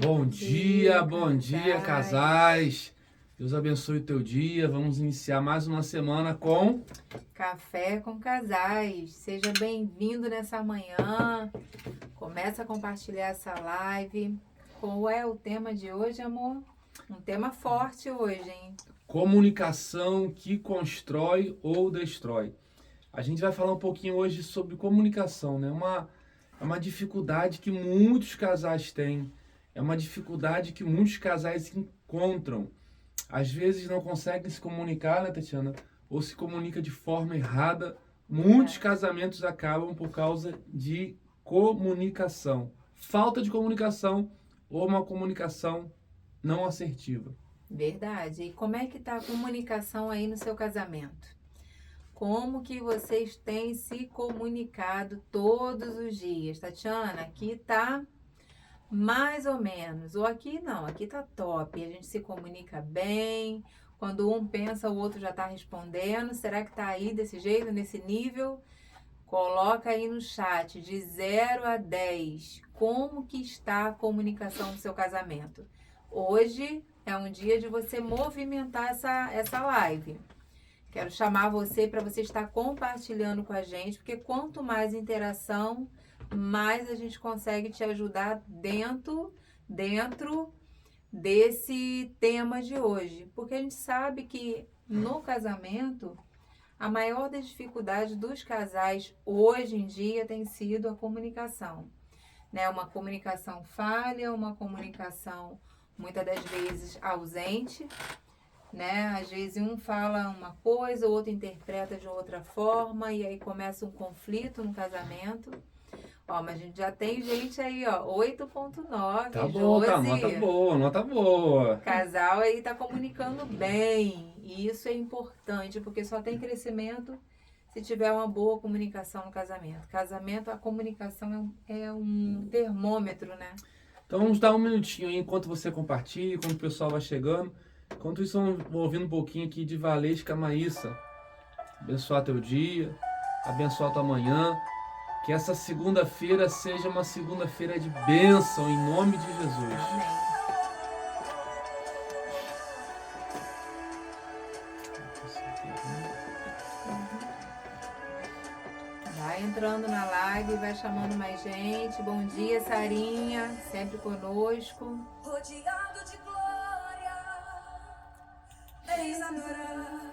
Bom dia, casais. Deus abençoe o teu dia. Vamos iniciar mais uma semana com Café com Casais. Seja bem-vindo nessa manhã. Começa a compartilhar essa live. Qual é o tema de hoje, amor? Um tema forte hoje, hein? comunicação que constrói ou destrói. A gente vai falar um pouquinho hoje sobre comunicação, né? É uma dificuldade que muitos casais têm. É uma dificuldade que muitos casais encontram. Às vezes não conseguem se comunicar, né, Tatiana? Ou se comunica de forma errada. Muitos casamentos acabam por causa de comunicação. Falta de comunicação ou uma comunicação não assertiva. Verdade. E como é que tá a comunicação aí no seu casamento? Como que vocês têm se comunicado todos os dias? Tatiana, aqui tá mais ou menos. Ou aqui não, aqui tá top. A gente se comunica bem. Quando um pensa, o outro já tá respondendo. Será que tá aí desse jeito, nesse nível? Coloca aí no chat de 0 a 10. Como que está a comunicação do seu casamento? Hoje é um dia de você movimentar essa live. Quero chamar você para você estar compartilhando com a gente, porque quanto mais interação, mais a gente consegue te ajudar dentro desse tema de hoje. Porque a gente sabe que no casamento, a maior das dificuldades dos casais hoje em dia tem sido a comunicação, né? Uma comunicação falha, uma comunicação muitas das vezes ausente, né? Às vezes um fala uma coisa, o outro interpreta de outra forma e aí começa um conflito no casamento. Ó, mas a gente já tem gente aí, ó, 8.9, Tá bom, tá, nota boa, nota boa. Casal aí tá comunicando bem. E isso é importante, porque só tem crescimento se tiver uma boa comunicação no casamento. Casamento, a comunicação é um termômetro, né? Então vamos dar um minutinho aí enquanto você compartilha, enquanto o pessoal vai chegando. Enquanto isso, vou ouvindo um pouquinho aqui de Valesca Maíssa. Abençoar teu dia, abençoar tua manhã. Que essa segunda-feira seja uma segunda-feira de bênção, em nome de Jesus. Amém. Vai entrando na live, vai chamando mais gente. Bom dia, Sarinha, sempre conosco. Rodeado de glória, eis adorar.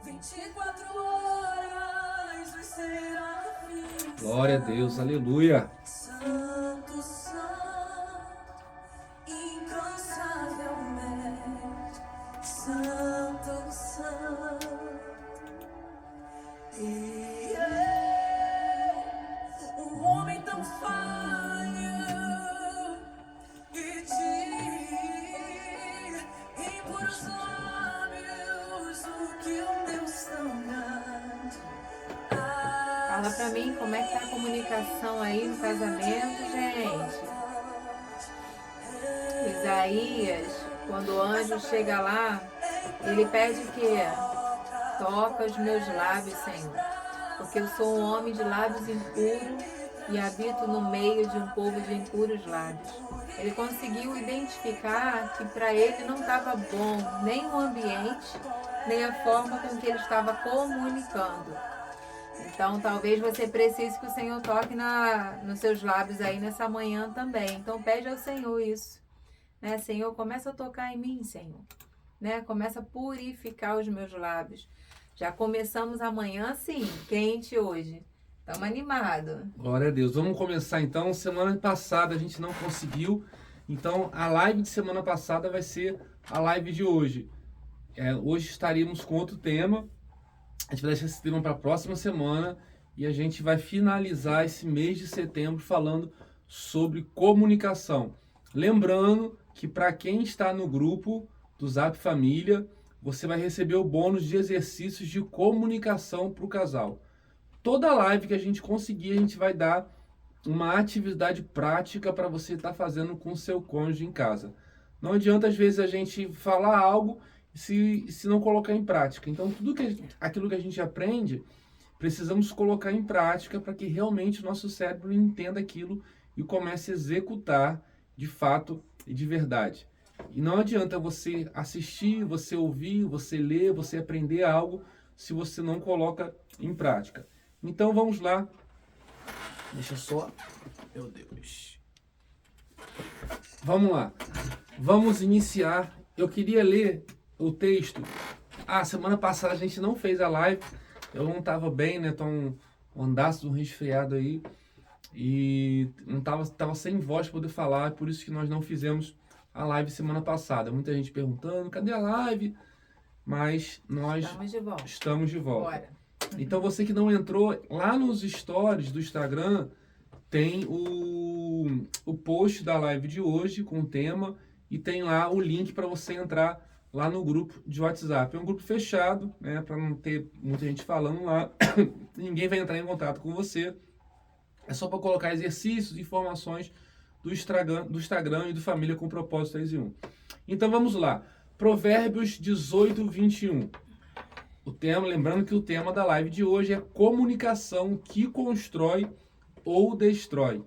24 horas os serafins. Glória a Deus, aleluia. Santo, santo, incansavelmente. Santo, santo. E um homem tão falho e de impuros lábios, o que um Deus tão grande. Fala pra mim como é que tá a comunicação aí no casamento, gente. Isaías, quando o anjo chega lá, ele pede o quê? Toca os meus lábios, Senhor, porque eu sou um homem de lábios impuros e habito no meio de um povo de impuros lábios. Ele conseguiu identificar que para ele não estava bom nem o ambiente, nem a forma com que ele estava comunicando. Então, talvez você precise que o Senhor toque nos seus lábios aí nessa manhã também. Então, pede ao Senhor isso, né? Senhor, começa a tocar em mim, Senhor, né? Começa a purificar os meus lábios. Já começamos amanhã, sim, quente hoje. Estamos animados. Glória a Deus. Vamos começar então. Semana passada a gente não conseguiu. Então, a live de semana passada vai ser a live de hoje. Hoje estaríamos com outro tema. A gente vai deixar esse tema para a próxima semana e a gente vai finalizar esse mês de setembro falando sobre comunicação. Lembrando que para quem está no grupo do Zap Família, você vai receber o bônus de exercícios de comunicação para o casal. Toda live que a gente conseguir, a gente vai dar uma atividade prática para você estar fazendo com o seu cônjuge em casa. Não adianta, às vezes, a gente falar algo se não colocar em prática. Então, aquilo que a gente aprende, precisamos colocar em prática para que realmente o nosso cérebro entenda aquilo e comece a executar de fato e de verdade. E não adianta você assistir, você ouvir, você ler, você aprender algo se você não coloca em prática. Então vamos lá. Deixa eu só. Meu Deus. Vamos lá. Vamos iniciar. Eu queria ler o texto. Semana passada a gente não fez a live. Eu não estava bem, né? Tô um andaço de um resfriado aí. E não tava sem voz para poder falar. É por isso que nós não fizemos a live semana passada. Muita gente perguntando, cadê a live? Mas nós estamos de volta. Bora. Então você que não entrou, lá nos stories do Instagram tem o post da live de hoje com o tema e tem lá o link para você entrar lá no grupo de WhatsApp. É um grupo fechado, né, para não ter muita gente falando lá. Ninguém vai entrar em contato com você. É só para colocar exercícios, informações do Instagram e do Família com Propósito 3 em 1. Então vamos lá. Provérbios 18, 21. O tema, lembrando que o tema da live de hoje é comunicação que constrói ou destrói.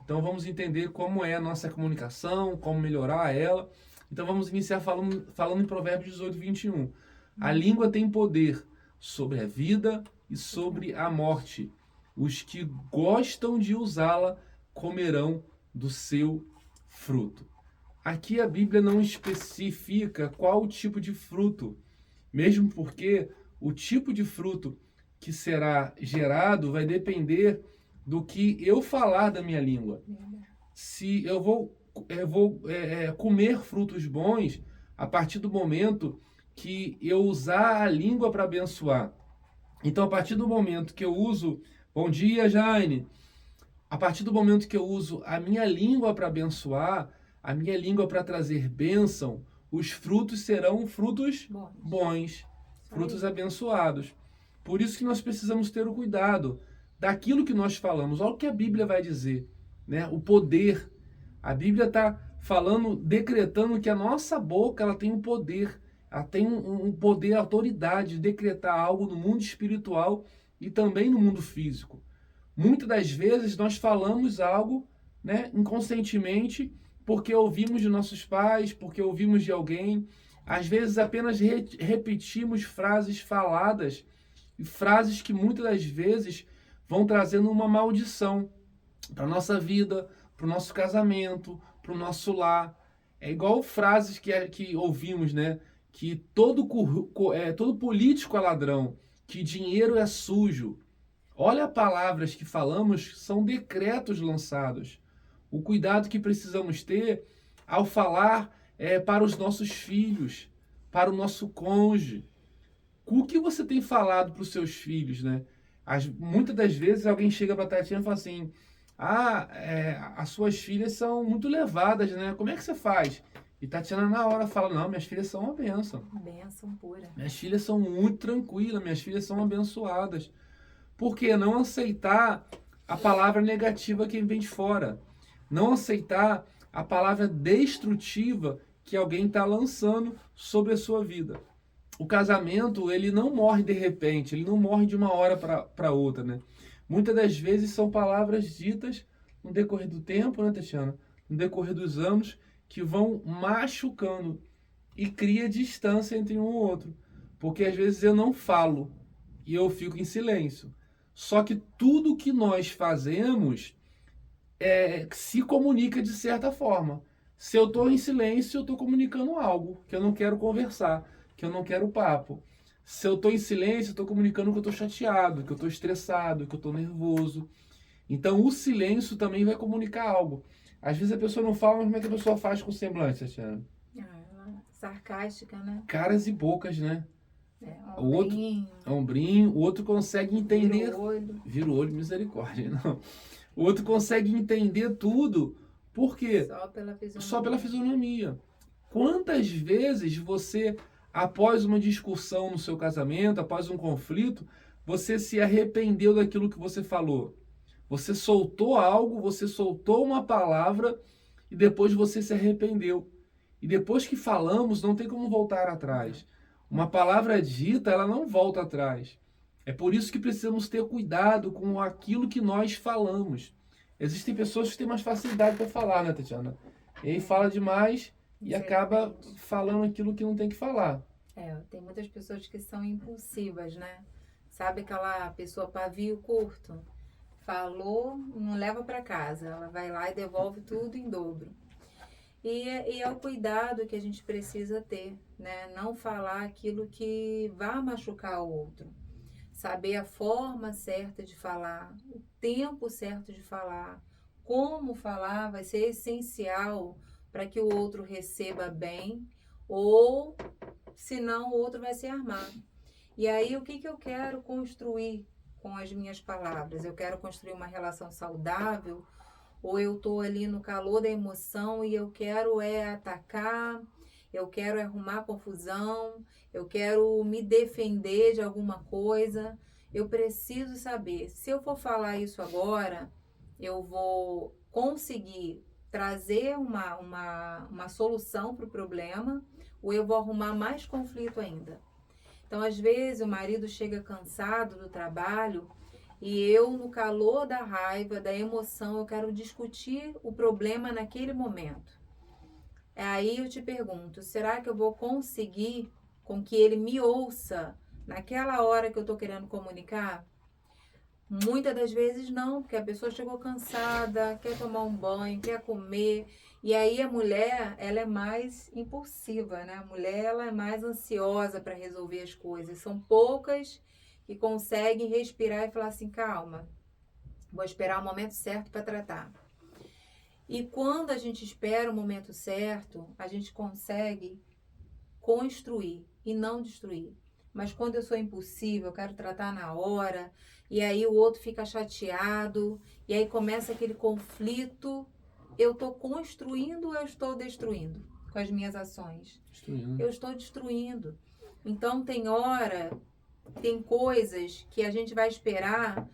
Então vamos entender como é a nossa comunicação, como melhorar ela. Então vamos iniciar falando em Provérbios 18, 21. A língua tem poder sobre a vida e sobre a morte. Os que gostam de usá-la comerão do seu fruto. Aqui a Bíblia não especifica qual o tipo de fruto, mesmo porque o tipo de fruto que será gerado vai depender do que eu falar da minha língua. Se eu vou comer frutos bons a partir do momento que eu usar a língua para abençoar. Então, a partir do momento que eu uso... Bom dia, Jaine! A partir do momento que eu uso a minha língua para abençoar, a minha língua para trazer bênção, os frutos serão frutos bons, frutos abençoados. Por isso que nós precisamos ter o cuidado daquilo que nós falamos. Olha o que a Bíblia vai dizer, né? O poder. A Bíblia está falando, decretando que a nossa boca ela tem um poder, ela tem um poder, autoridade de decretar algo no mundo espiritual e também no mundo físico. Muitas das vezes nós falamos algo, né, inconscientemente, porque ouvimos de nossos pais, porque ouvimos de alguém. Às vezes apenas repetimos frases faladas, e frases que muitas das vezes vão trazendo uma maldição para a nossa vida, para o nosso casamento, para o nosso lar. É igual frases que ouvimos, né? Que todo político é ladrão, que dinheiro é sujo. Olha, palavras que falamos são decretos lançados. O cuidado que precisamos ter ao falar para os nossos filhos, para o nosso cônjuge. O que você tem falado para os seus filhos, né? Muitas das vezes alguém chega para a Tatiana e fala assim, as suas filhas são muito levadas, né? Como é que você faz? E Tatiana na hora fala, não, minhas filhas são uma bênção. Bênção pura. Minhas filhas são muito tranquilas, minhas filhas são abençoadas. Por que não aceitar a palavra negativa que vem de fora? Não aceitar a palavra destrutiva que alguém está lançando sobre a sua vida. O casamento, ele não morre de repente, ele não morre de uma hora para outra, né? Muitas das vezes são palavras ditas no decorrer do tempo, né, Tatiana? No decorrer dos anos, que vão machucando e cria distância entre um e outro. Porque às vezes eu não falo e eu fico em silêncio. Só que tudo que nós fazemos se comunica de certa forma. Se eu estou em silêncio, eu estou comunicando algo que eu não quero conversar, que eu não quero papo. Se eu estou em silêncio, eu estou comunicando que eu estou chateado, que eu estou estressado, que eu estou nervoso. Então o silêncio também vai comunicar algo. Às vezes a pessoa não fala, mas como é que a pessoa faz com semblante, Tatiana? Sarcástica, né? Caras e bocas, né? Ombrinho. Ombrinho. O outro consegue entender. Vira o olho, misericórdia. Não. O outro consegue entender tudo. Por quê? Só pela fisionomia. Quantas vezes você, após uma discussão no seu casamento, após um conflito, você se arrependeu daquilo que você falou? Você soltou algo, você soltou uma palavra e depois você se arrependeu. E depois que falamos, não tem como voltar atrás. Uma palavra dita, ela não volta atrás. É por isso que precisamos ter cuidado com aquilo que nós falamos. Existem pessoas que têm mais facilidade para falar, né, Tatiana? E aí fala demais e acaba Exatamente. falando aquilo que não tem que falar. Tem muitas pessoas que são impulsivas, né? Sabe aquela pessoa pavio curto? Falou, não leva para casa. Ela vai lá e devolve tudo em dobro. E é o cuidado que a gente precisa ter, né? Não falar aquilo que vá machucar o outro. Saber a forma certa de falar, o tempo certo de falar, como falar vai ser essencial para que o outro receba bem, ou senão o outro vai se armar. E aí o que eu quero construir com as minhas palavras? Eu quero construir uma relação saudável, ou eu estou ali no calor da emoção e eu quero atacar, eu quero arrumar confusão, eu quero me defender de alguma coisa. Eu preciso saber, se eu for falar isso agora, eu vou conseguir trazer uma solução para o problema, ou eu vou arrumar mais conflito ainda. Então, às vezes, o marido chega cansado do trabalho e eu, no calor da raiva, da emoção, eu quero discutir o problema naquele momento. Aí eu te pergunto, será que eu vou conseguir com que ele me ouça naquela hora que eu estou querendo comunicar? Muitas das vezes não, porque a pessoa chegou cansada, quer tomar um banho, quer comer. E aí a mulher, ela é mais impulsiva, né? A mulher, ela é mais ansiosa para resolver as coisas. São poucas que conseguem respirar e falar assim, calma, vou esperar o momento certo para tratar. E quando a gente espera o momento certo, a gente consegue construir e não destruir. Mas quando eu sou impulsiva, eu quero tratar na hora, e aí o outro fica chateado, e aí começa aquele conflito. Eu estou construindo ou eu estou destruindo com as minhas ações? Destruindo. Eu estou destruindo. Então tem coisas que a gente vai esperar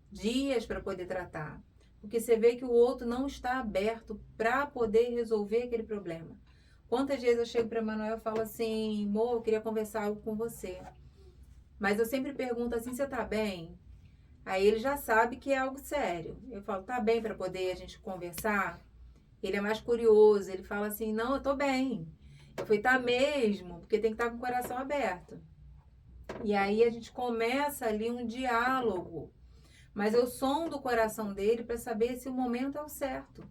dias para poder tratar. Porque você vê que o outro não está aberto para poder resolver aquele problema. Quantas vezes eu chego para o Emanuel e falo assim, amor, eu queria conversar algo com você. Mas eu sempre pergunto assim, você tá bem? Aí ele já sabe que é algo sério. Eu falo, tá bem para poder a gente conversar? Ele é mais curioso, ele fala assim, não, eu tô bem. Eu falei, tá mesmo, porque tem que estar com o coração aberto. E aí a gente começa ali um diálogo. Mas eu sondo o coração dele para saber se o momento é o certo.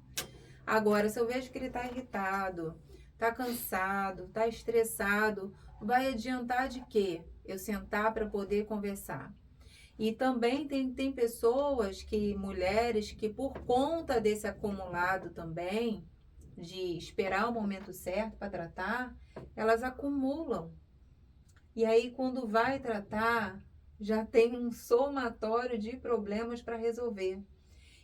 Agora, se eu vejo que ele está irritado, está cansado, está estressado, vai adiantar de quê? Eu sentar para poder conversar. E também tem pessoas, mulheres, que por conta desse acumulado também, de esperar o momento certo para tratar, elas acumulam. E aí, quando vai tratar, já tem um somatório de problemas para resolver.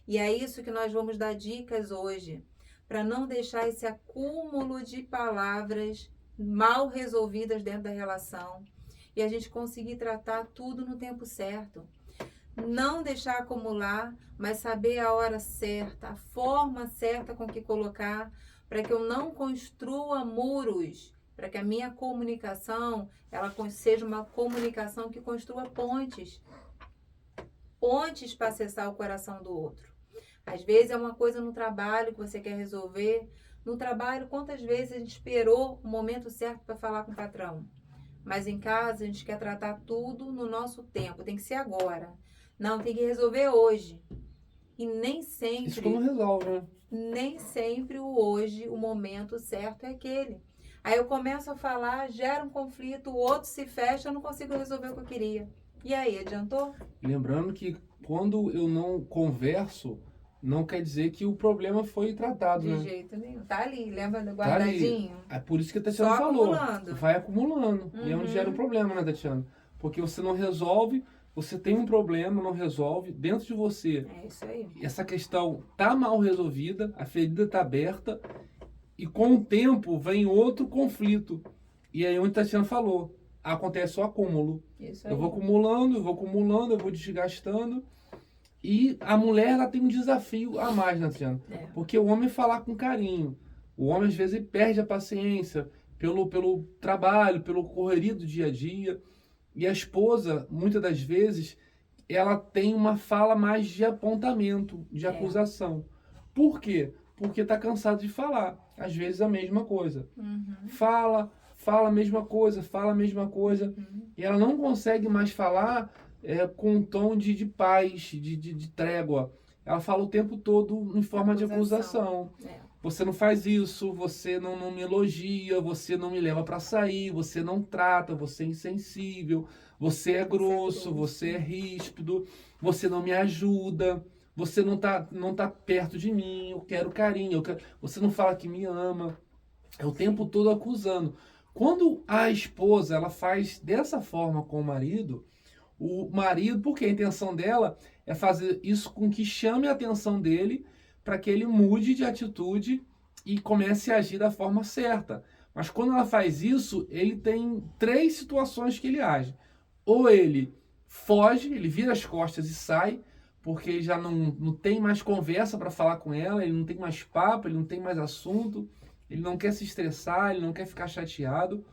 E é isso que nós vamos dar dicas hoje, para não deixar esse acúmulo de palavras mal resolvidas dentro da relação e a gente conseguir tratar tudo no tempo certo. Não deixar acumular, mas saber a hora certa, a forma certa com que colocar, para que eu não construa muros, para que a minha comunicação ela seja uma comunicação que construa pontes para acessar o coração do outro. Às vezes é uma coisa no trabalho que você quer resolver. No trabalho, quantas vezes a gente esperou o momento certo para falar com o patrão? Mas em casa a gente quer tratar tudo no nosso tempo, tem que ser agora. Não, tem que resolver hoje. E nem Isso que não sempre, resolve, né? nem sempre o hoje, o momento certo é aquele. Aí eu começo a falar, gera um conflito, o outro se fecha, eu não consigo resolver o que eu queria. E aí, adiantou? Lembrando que quando eu não converso, não quer dizer que o problema foi tratado, De né? jeito nenhum. Tá ali, lembra do Tá ali. guardadinho? É por isso que a Tatiana Só falou. acumulando. Vai acumulando. E é onde Uhum. gera um problema, né, Tatiana? Porque você não resolve, você tem um problema, não resolve dentro de você. É isso aí. Essa questão tá mal resolvida, a ferida tá aberta e com o tempo vem outro conflito. E aí onde a Tatiana falou, acontece o acúmulo. Isso aí. Eu vou acumulando, eu vou desgastando. E a mulher, ela tem um desafio a mais, né, Tatiana? Porque o homem falar com carinho. O homem, às vezes, ele perde a paciência pelo trabalho, pelo correria do dia a dia. E a esposa, muitas das vezes, ela tem uma fala mais de apontamento, de acusação. Por quê? porque está cansado de falar. Às vezes a mesma coisa. Uhum. Fala a mesma coisa, fala a mesma coisa. E ela não consegue mais falar com um tom de paz, de trégua. Ela fala o tempo todo em forma de acusação. É. Você não faz isso, você não me elogia, você não me leva para sair, você não trata, você é insensível, você é grosso, você é ríspido, você não me ajuda, você não tá perto de mim, eu quero carinho, você não fala que me ama. É o tempo todo acusando. Quando a esposa ela faz dessa forma com o marido, porque a intenção dela é fazer isso com que chame a atenção dele para que ele mude de atitude e comece a agir da forma certa. Mas quando ela faz isso, ele tem 3 situações que ele age. Ou ele foge, ele vira as costas e sai, porque ele já não tem mais conversa para falar com ela, ele não tem mais papo, ele não tem mais assunto, ele não quer se estressar, ele não quer ficar chateado.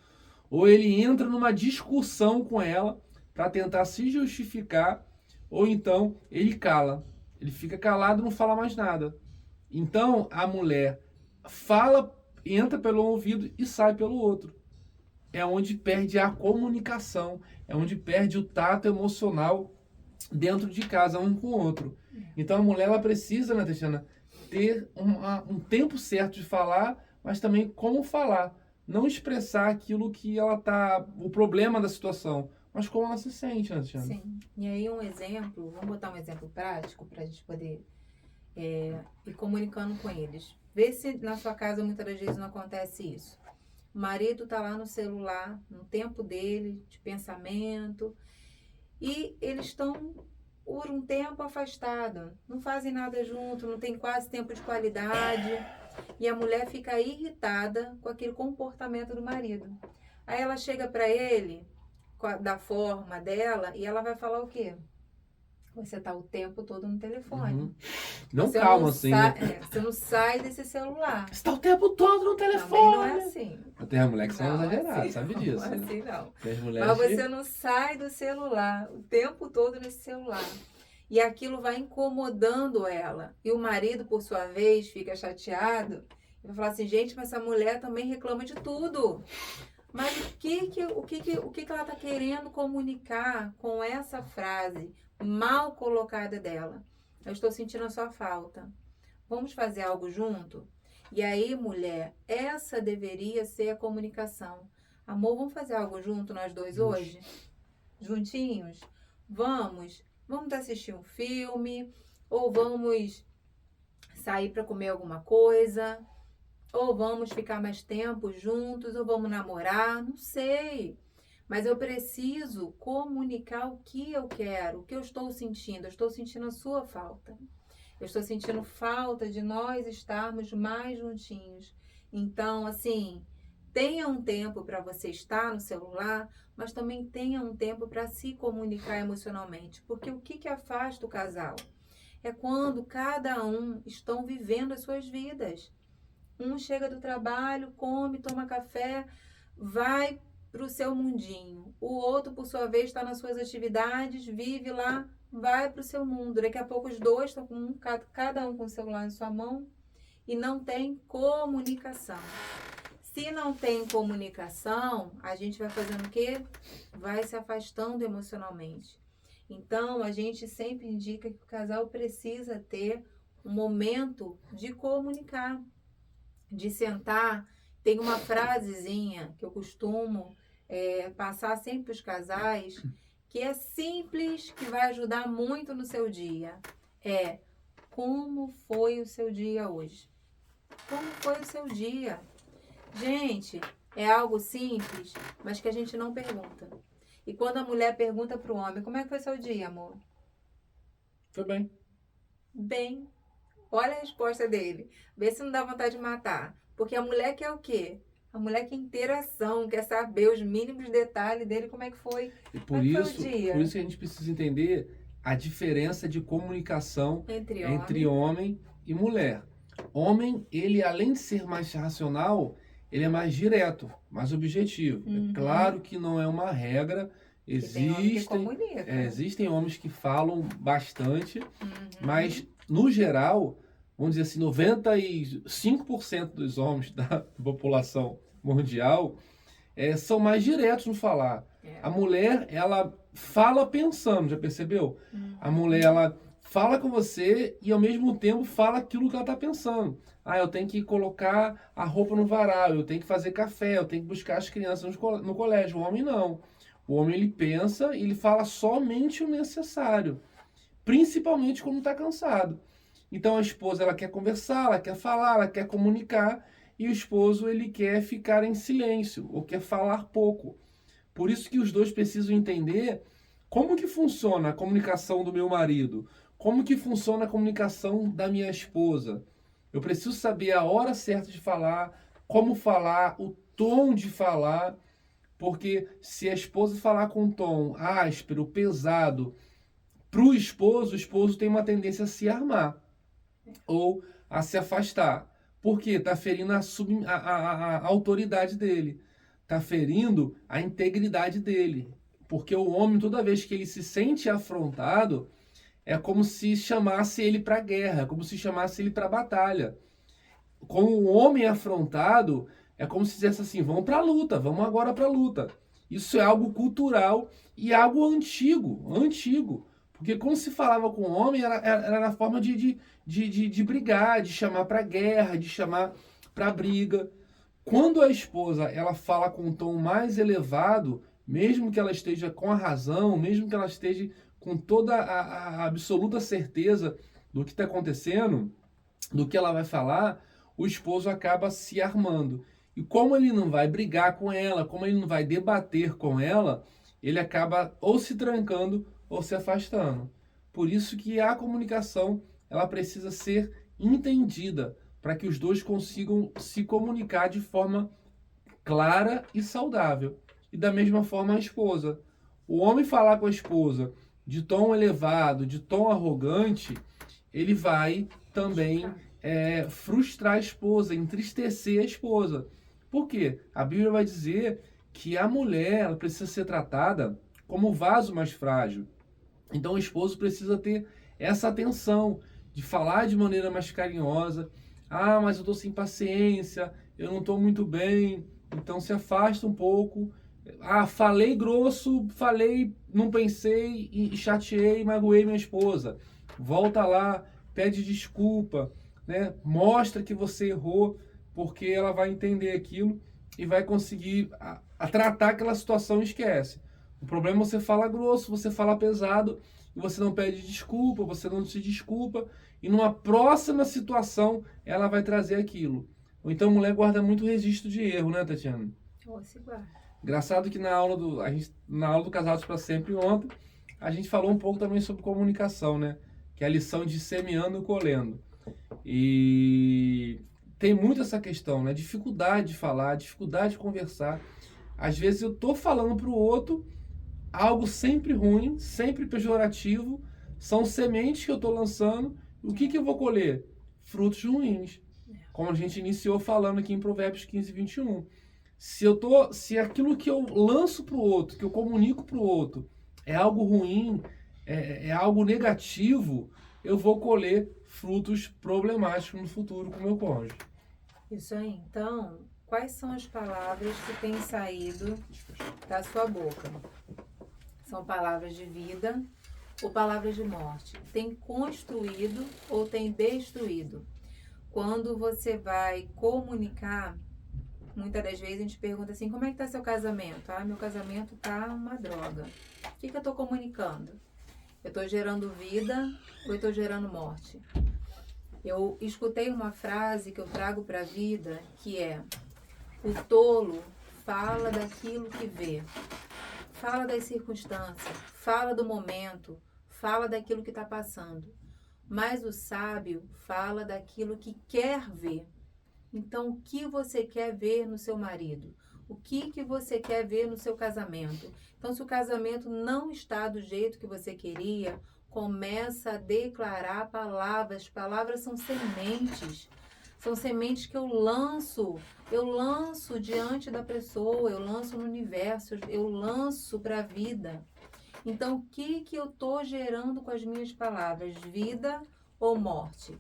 Ou ele entra numa discussão com ela para tentar se justificar, ou então ele cala. Ele fica calado e não fala mais nada. Então a mulher fala, entra pelo ouvido e sai pelo outro. É onde perde a comunicação, é onde perde o tato emocional dentro de casa, um com o outro. Então a mulher ela precisa, né, Tatiana, ter um tempo certo de falar, mas também como falar. Não expressar aquilo que ela tá, o problema da situação, mas como ela se sente, né, Tatiana? Sim. E aí um exemplo, vamos botar um exemplo prático para a gente poder ir comunicando com eles. Vê se na sua casa muitas das vezes não acontece isso. O marido tá lá no celular, no tempo dele, de pensamento, e eles estão por um tempo afastados, não fazem nada junto, não tem quase tempo de qualidade, e a mulher fica irritada com aquele comportamento do marido. Aí ela chega para ele da forma dela e ela vai falar o quê? Você tá o tempo todo no telefone. Uhum. Não Você calma não assim, sa- né? você não sai desse celular. Você tá o tempo todo no Também telefone. não é assim. Tem as mulheres que são Não, exageradas, assim sabe não, disso, né? assim não. Tem as mulheres Mas que... você não sai do celular o tempo todo nesse celular. E aquilo vai incomodando ela. E o marido, por sua vez, fica chateado e vai falar assim, gente, mas essa mulher também reclama de tudo. Mas o que ela está querendo comunicar com essa frase mal colocada dela? Eu estou sentindo a sua falta. Vamos fazer algo junto? E aí, mulher, essa deveria ser a comunicação. Amor, vamos fazer algo junto nós dois hoje? Juntinhos? Vamos assistir um filme? Ou vamos sair para comer alguma coisa? Ou vamos ficar mais tempo juntos? Ou vamos namorar? Não sei. Mas eu preciso comunicar o que eu quero, o que eu estou sentindo. Eu estou sentindo a sua falta. Eu estou sentindo falta de nós estarmos mais juntinhos. Então, assim, tenha um tempo para você estar no celular, mas também tenha um tempo para se comunicar emocionalmente. Porque o que afasta o casal? É quando cada um estão vivendo as suas vidas. Um chega do trabalho, come, toma café, vai para o seu mundinho. O outro, por sua vez, está nas suas atividades, vive lá, vai para o seu mundo. Daqui a pouco os dois estão com cada um com o celular em sua mão e não tem comunicação. Se não tem comunicação, a gente vai fazendo o quê? Vai se afastando emocionalmente. Então, a gente sempre indica que o casal precisa ter um momento de comunicar, de sentar. Tem uma frasezinha que eu costumo passar sempre para os casais, que é simples, que vai ajudar muito no seu dia. É, como foi o seu dia hoje? Como foi o seu dia? Gente, é algo simples, mas que a gente não pergunta. E quando a mulher pergunta para o homem, como é que foi seu dia, amor? Foi bem. Bem. Olha a resposta dele. Vê se não dá vontade de matar. Porque a mulher quer o quê? A mulher quer interação, quer saber os mínimos detalhes dele, como é que foi. E Como é que foi o dia? por isso que a gente precisa entender a diferença de comunicação entre homem e mulher. Homem, ele além de ser mais racional, ele é mais direto, mais objetivo. Uhum. É claro que não é uma regra, Tem homem que comunica. existem homens que falam bastante, Uhum. mas no geral, vamos dizer assim, 95% dos homens da população mundial são mais diretos no falar. A mulher, ela fala pensando, já percebeu? A mulher, ela fala com você e ao mesmo tempo fala aquilo que ela está pensando. Ah, eu tenho que colocar a roupa no varal, eu tenho que fazer café, eu tenho que buscar as crianças no colégio. O homem não. O homem, ele pensa e ele fala somente o necessário, principalmente quando está cansado. Então a esposa, ela quer conversar, ela quer falar, ela quer comunicar, e o esposo, ele quer ficar em silêncio ou quer falar pouco. Por isso que os dois precisam entender como que funciona a comunicação do meu marido, como que funciona a comunicação da minha esposa. Eu preciso saber a hora certa de falar, como falar, o tom de falar, porque se a esposa falar com um tom áspero, pesado, para o esposo tem uma tendência a se armar ou a se afastar. Por quê? Está ferindo a autoridade dele. Está ferindo a integridade dele. Porque o homem, toda vez que ele se sente afrontado, é como se chamasse ele para a guerra, como se chamasse ele para a batalha. Com o homem afrontado, é como se dissesse assim, vamos para a luta, vamos agora para a luta. Isso é algo cultural e algo antigo. Porque quando se falava com o homem, era na forma de brigar, de chamar para guerra, de chamar para briga. Quando a esposa, ela fala com um tom mais elevado, mesmo que ela esteja com a razão, mesmo que ela esteja com toda a absoluta certeza do que está acontecendo, do que ela vai falar, o esposo acaba se armando. E como ele não vai brigar com ela, como ele não vai debater com ela, ele acaba ou se trancando ou se afastando. Por isso que a comunicação, ela precisa ser entendida, para que os dois consigam se comunicar de forma clara e saudável. E da mesma forma a esposa. O homem falar com a esposa de tom elevado, de tom arrogante, ele vai também frustrar a esposa, entristecer a esposa. Por quê? A Bíblia vai dizer que a mulher, ela precisa ser tratada como o vaso mais frágil. Então o esposo precisa ter essa atenção de falar de maneira mais carinhosa. Ah, mas eu estou sem paciência, eu não estou muito bem, então se afasta um pouco. Ah, falei grosso, não pensei e chateei, magoei minha esposa. Volta lá, pede desculpa, né? Mostra que você errou, porque ela vai entender aquilo e vai conseguir tratar aquela situação e esquece. O problema é você fala grosso, você fala pesado, e você não pede desculpa, você não se desculpa, e numa próxima situação ela vai trazer aquilo. Ou então a mulher guarda muito registro de erro, né, Tatiana? Ou se guarda. Engraçado que na aula do Casados para Sempre ontem, a gente falou um pouco também sobre comunicação, né? Que é a lição de semeando e colhendo. E tem muito essa questão, né? Dificuldade de falar, dificuldade de conversar. Às vezes eu tô falando para o outro algo sempre ruim, sempre pejorativo, são sementes que eu estou lançando. O que eu vou colher? Frutos ruins. Como a gente iniciou falando aqui em Provérbios 15, 21. Se aquilo que eu lanço para o outro, que eu comunico para o outro, é algo ruim, é algo negativo, eu vou colher frutos problemáticos no futuro com o meu cônjuge. Isso aí. Então, quais são as palavras que têm saído da sua boca? São palavras de vida ou palavras de morte? Tem construído ou tem destruído? Quando você vai comunicar, muitas das vezes a gente pergunta assim, como é que está seu casamento? Ah, meu casamento tá uma droga. O que eu estou comunicando? Eu estou gerando vida ou eu estou gerando morte? Eu escutei uma frase que eu trago para a vida, que é: o tolo fala daquilo que vê, fala das circunstâncias, fala do momento, fala daquilo que está passando. Mas o sábio fala daquilo que quer ver. Então, o que você quer ver no seu marido? O que você quer ver no seu casamento? Então, se o casamento não está do jeito que você queria, começa a declarar palavras. Palavras são sementes. São sementes que eu lanço diante da pessoa, eu lanço no universo, eu lanço para a vida. Então, o que eu estou gerando com as minhas palavras? Vida ou morte?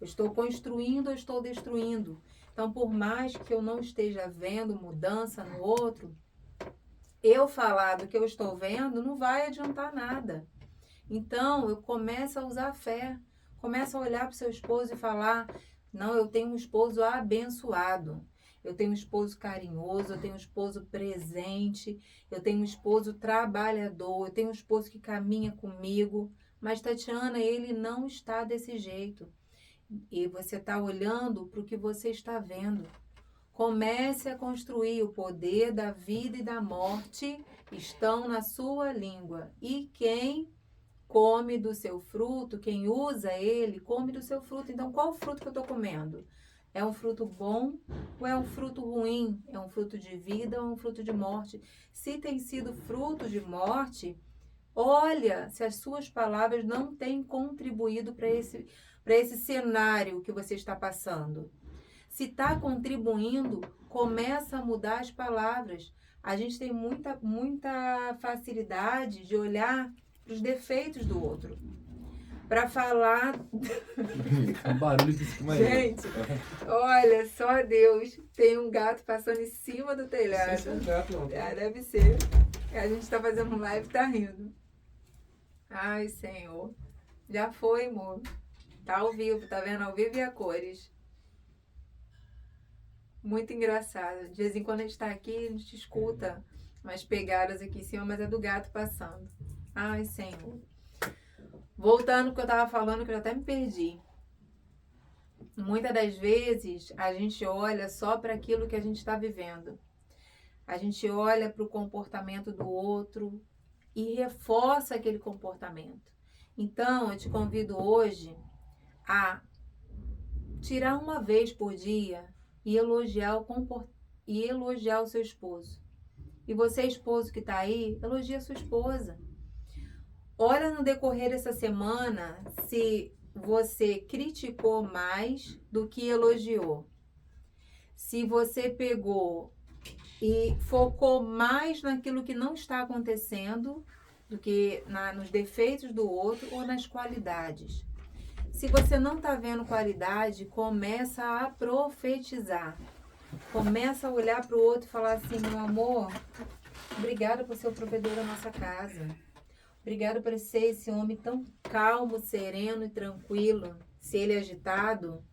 Eu estou construindo ou estou destruindo? Então, por mais que eu não esteja vendo mudança no outro, eu falar do que eu estou vendo não vai adiantar nada. Então, eu começo a usar a fé. Começo a olhar para o seu esposo e falar: não, eu tenho um esposo abençoado. Eu tenho um esposo carinhoso, eu tenho um esposo presente, eu tenho um esposo trabalhador, eu tenho um esposo que caminha comigo. Mas, Tatiana, ele não está desse jeito. E você está olhando para o que você está vendo. Comece a construir. O poder da vida e da morte estão na sua língua. E quem come do seu fruto, quem usa ele, come do seu fruto. Então, qual o fruto que eu estou comendo? É um fruto bom ou é um fruto ruim? É um fruto de vida ou é um fruto de morte? Se tem sido fruto de morte, olha se as suas palavras não têm contribuído para esse cenário que você está passando. Se está contribuindo, começa a mudar as palavras. A gente tem muita facilidade de olhar para os defeitos do outro. Para falar. O barulho que se Gente, olha, só Deus. Tem um gato passando em cima do telhado. Esse é um gato, não. Ah, deve ser. A gente está fazendo live e tá rindo. Ai, Senhor. Já foi, amor. Tá ao vivo, tá vendo? Ao vivo e a cores. Muito engraçado. De vez em quando a gente tá aqui, a gente escuta umas pegadas aqui em cima, mas é do gato passando. Ai, Senhor. Voltando ao que eu tava falando, que eu até me perdi. Muitas das vezes a gente olha só para aquilo que a gente está vivendo. A gente olha para o comportamento do outro e reforça aquele comportamento. Então, eu te convido hoje a tirar uma vez por dia e elogiar o seu esposo. E você, esposo que está aí, elogia a sua esposa. Olha no decorrer dessa semana se você criticou mais do que elogiou. Se você pegou e focou mais naquilo que não está acontecendo do que nos defeitos do outro ou nas qualidades. Se você não está vendo qualidade, começa a profetizar. Começa a olhar para o outro e falar assim: meu amor, obrigada por ser o provedor da nossa casa. Obrigada por ser esse homem tão calmo, sereno e tranquilo. Se ele é agitado,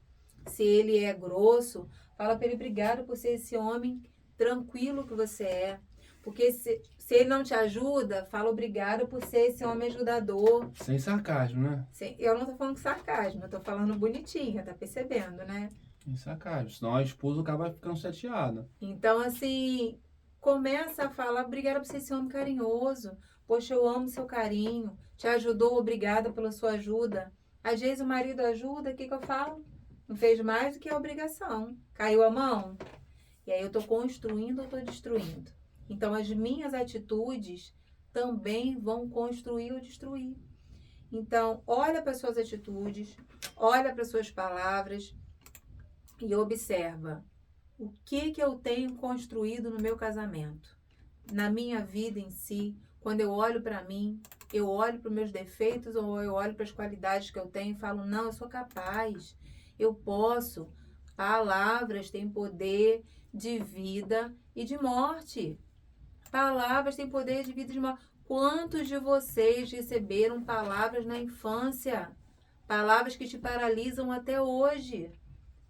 se ele é grosso, fala para ele: obrigada por ser esse homem tranquilo que você é. Porque se ele não te ajuda, fala obrigada por ser esse homem ajudador. Sem sarcasmo, né? Eu não tô falando com sarcasmo, eu tô falando bonitinha, tá percebendo, né? Sem sarcasmo. Senão a esposa acaba ficando chateada. Então, assim, começa a falar: obrigada por ser esse homem carinhoso. Poxa, eu amo seu carinho. Te ajudou, obrigada pela sua ajuda. Às vezes o marido ajuda, o que eu falo? Não fez mais do que a obrigação. Caiu a mão? E aí eu tô construindo ou tô destruindo? Então, as minhas atitudes também vão construir ou destruir. Então, olha para suas atitudes, olha para suas palavras e observa o que eu tenho construído no meu casamento, na minha vida em si. Quando eu olho para mim, eu olho para os meus defeitos ou eu olho para as qualidades que eu tenho e falo: não, eu sou capaz, eu posso. Palavras têm poder de vida e de morte. Palavras têm poder de vida e de morte. Quantos de vocês receberam palavras na infância? Palavras que te paralisam até hoje.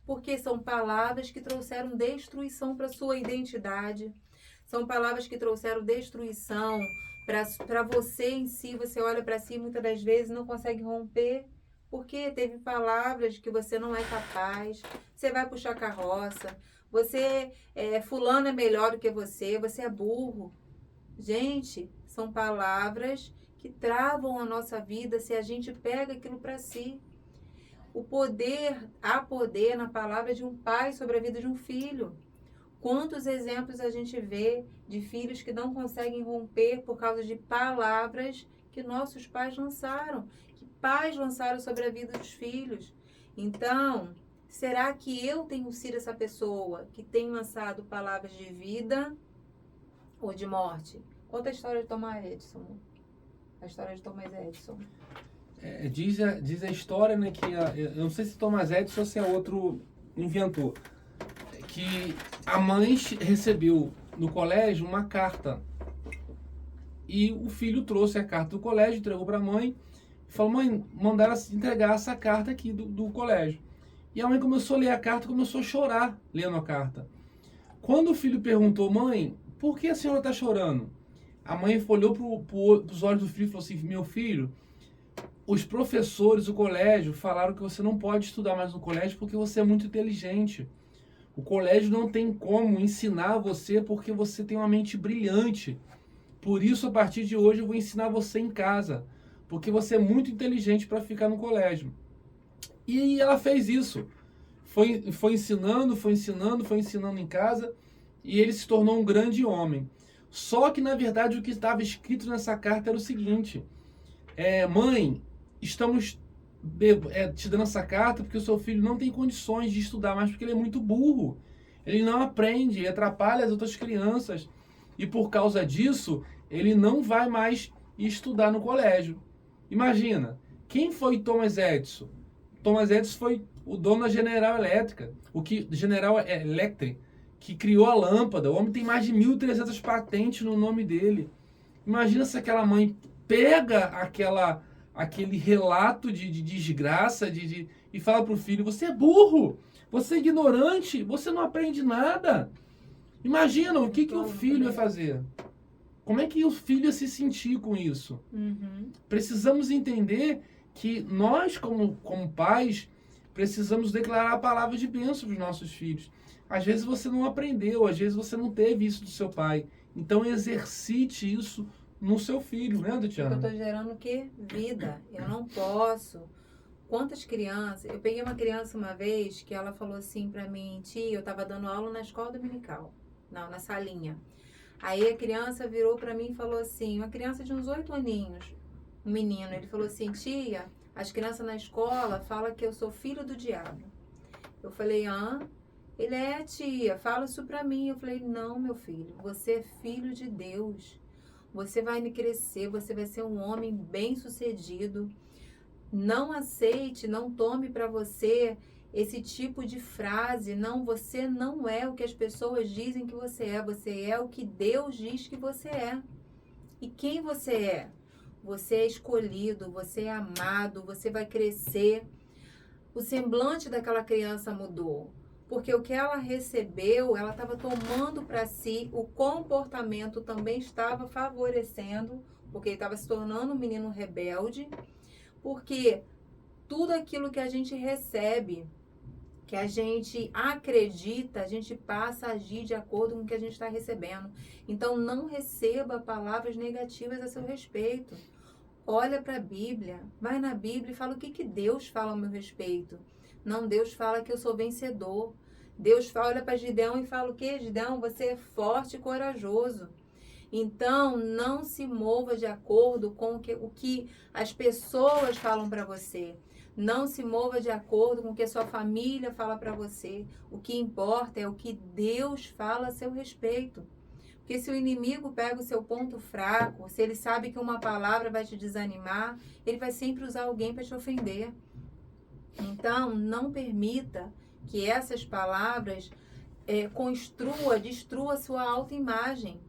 Porque são palavras que trouxeram destruição para a sua identidade. São palavras que trouxeram destruição para você em si. Você olha para si muitas das vezes e não consegue romper. Porque teve palavras que você não é capaz. Você vai puxar carroça. Fulano é melhor do que você. Você é burro. Gente, são palavras que travam a nossa vida se a gente pega aquilo para si. Há poder na palavra de um pai sobre a vida de um filho. Quantos exemplos a gente vê de filhos que não conseguem romper por causa de palavras que nossos pais lançaram, que pais lançaram sobre a vida dos filhos. Então, será que eu tenho sido essa pessoa que tem lançado palavras de vida ou de morte? Conta a história de Thomas Edison. A história de Thomas Edison. Diz a história, né, que eu não sei se Thomas Edison ou se é outro inventor, que a mãe recebeu no colégio uma carta e o filho trouxe a carta do colégio, entregou para a mãe e falou: mãe, mandaram entregar essa carta aqui do colégio. E a mãe começou a ler a carta, começou a chorar lendo a carta. Quando o filho perguntou: mãe, por que a senhora está chorando? A mãe olhou para os olhos do filho e falou assim: meu filho, os professores do colégio falaram que você não pode estudar mais no colégio porque você é muito inteligente. O colégio não tem como ensinar você porque você tem uma mente brilhante. Por isso, a partir de hoje, eu vou ensinar você em casa, porque você é muito inteligente para ficar no colégio. E ela fez isso. Foi ensinando em casa, e ele se tornou um grande homem. Só que, na verdade, o que estava escrito nessa carta era o seguinte: mãe, estamos te dando essa carta porque o seu filho não tem condições de estudar mais, porque ele é muito burro. Ele não aprende, ele atrapalha as outras crianças. E por causa disso, ele não vai mais estudar no colégio. Imagina, quem foi Thomas Edison? Thomas Edison foi o dono da General Electric, General Electric, que criou a lâmpada. O homem tem mais de 1.300 patentes no nome dele. Imagina se aquela mãe pega aquele relato de desgraça e fala para o filho: você é burro, você é ignorante, você não aprende nada. Imagina o que o filho ia fazer. Como é que o filho ia se sentir com isso? Uhum. Precisamos entender que nós, como pais, precisamos declarar a palavra de bênção para os nossos filhos. Às vezes você não aprendeu, às vezes você não teve isso do seu pai. Então exercite isso no seu filho, né, Tatiana? Eu estou gerando o quê? Vida. Eu não posso. Quantas crianças... Eu peguei uma criança uma vez que ela falou assim para mim: tia, eu estava dando aula na escola dominical. Não, na salinha. Aí a criança virou para mim e falou assim, uma criança de uns 8 aninhos, um menino, ele falou assim: tia, as crianças na escola falam que eu sou filho do diabo. Eu falei: ele é, tia, fala isso pra mim. Eu falei: não, meu filho, você é filho de Deus. Você vai crescer, você vai ser um homem bem-sucedido. Não aceite, não tome para você esse tipo de frase: não, você não é o que as pessoas dizem que você é o que Deus diz que você é. E quem você é? Você é escolhido, você é amado, você vai crescer. O semblante daquela criança mudou, porque o que ela recebeu, ela estava tomando para si, o comportamento também estava favorecendo, porque ele estava se tornando um menino rebelde, porque tudo aquilo que a gente recebe, que a gente acredita, a gente passa a agir de acordo com o que a gente está recebendo. Então, não receba palavras negativas a seu respeito. Olha para a Bíblia, vai na Bíblia e fala o que Deus fala ao meu respeito. Não, Deus fala que eu sou vencedor. Deus olha para Gideão e fala o quê? Gideão, você é forte e corajoso. Então, não se mova de acordo com o que as pessoas falam para você. Não se mova de acordo com o que a sua família fala para você. O que importa é o que Deus fala a seu respeito. Porque se o inimigo pega o seu ponto fraco, se ele sabe que uma palavra vai te desanimar, ele vai sempre usar alguém para te ofender. Então, não permita que essas palavras destrua a sua autoimagem.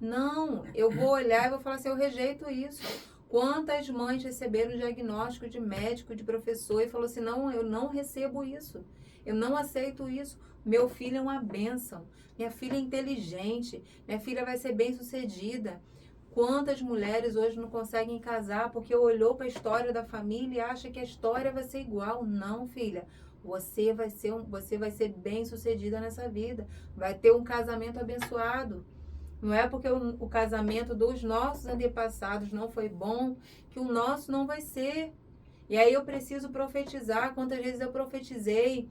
Não, eu vou olhar e vou falar assim: eu rejeito isso. Quantas mães receberam diagnóstico de médico, de professor e falou assim: não, eu não recebo isso, eu não aceito isso. Meu filho é uma bênção, minha filha é inteligente, minha filha vai ser bem-sucedida. Quantas mulheres hoje não conseguem casar porque olhou para a história da família e acha que a história vai ser igual? Não, filha. Você vai ser bem-sucedida nessa vida. Vai ter um casamento abençoado. Não é porque o casamento dos nossos antepassados não foi bom que o nosso não vai ser. E aí eu preciso profetizar. Quantas vezes eu profetizei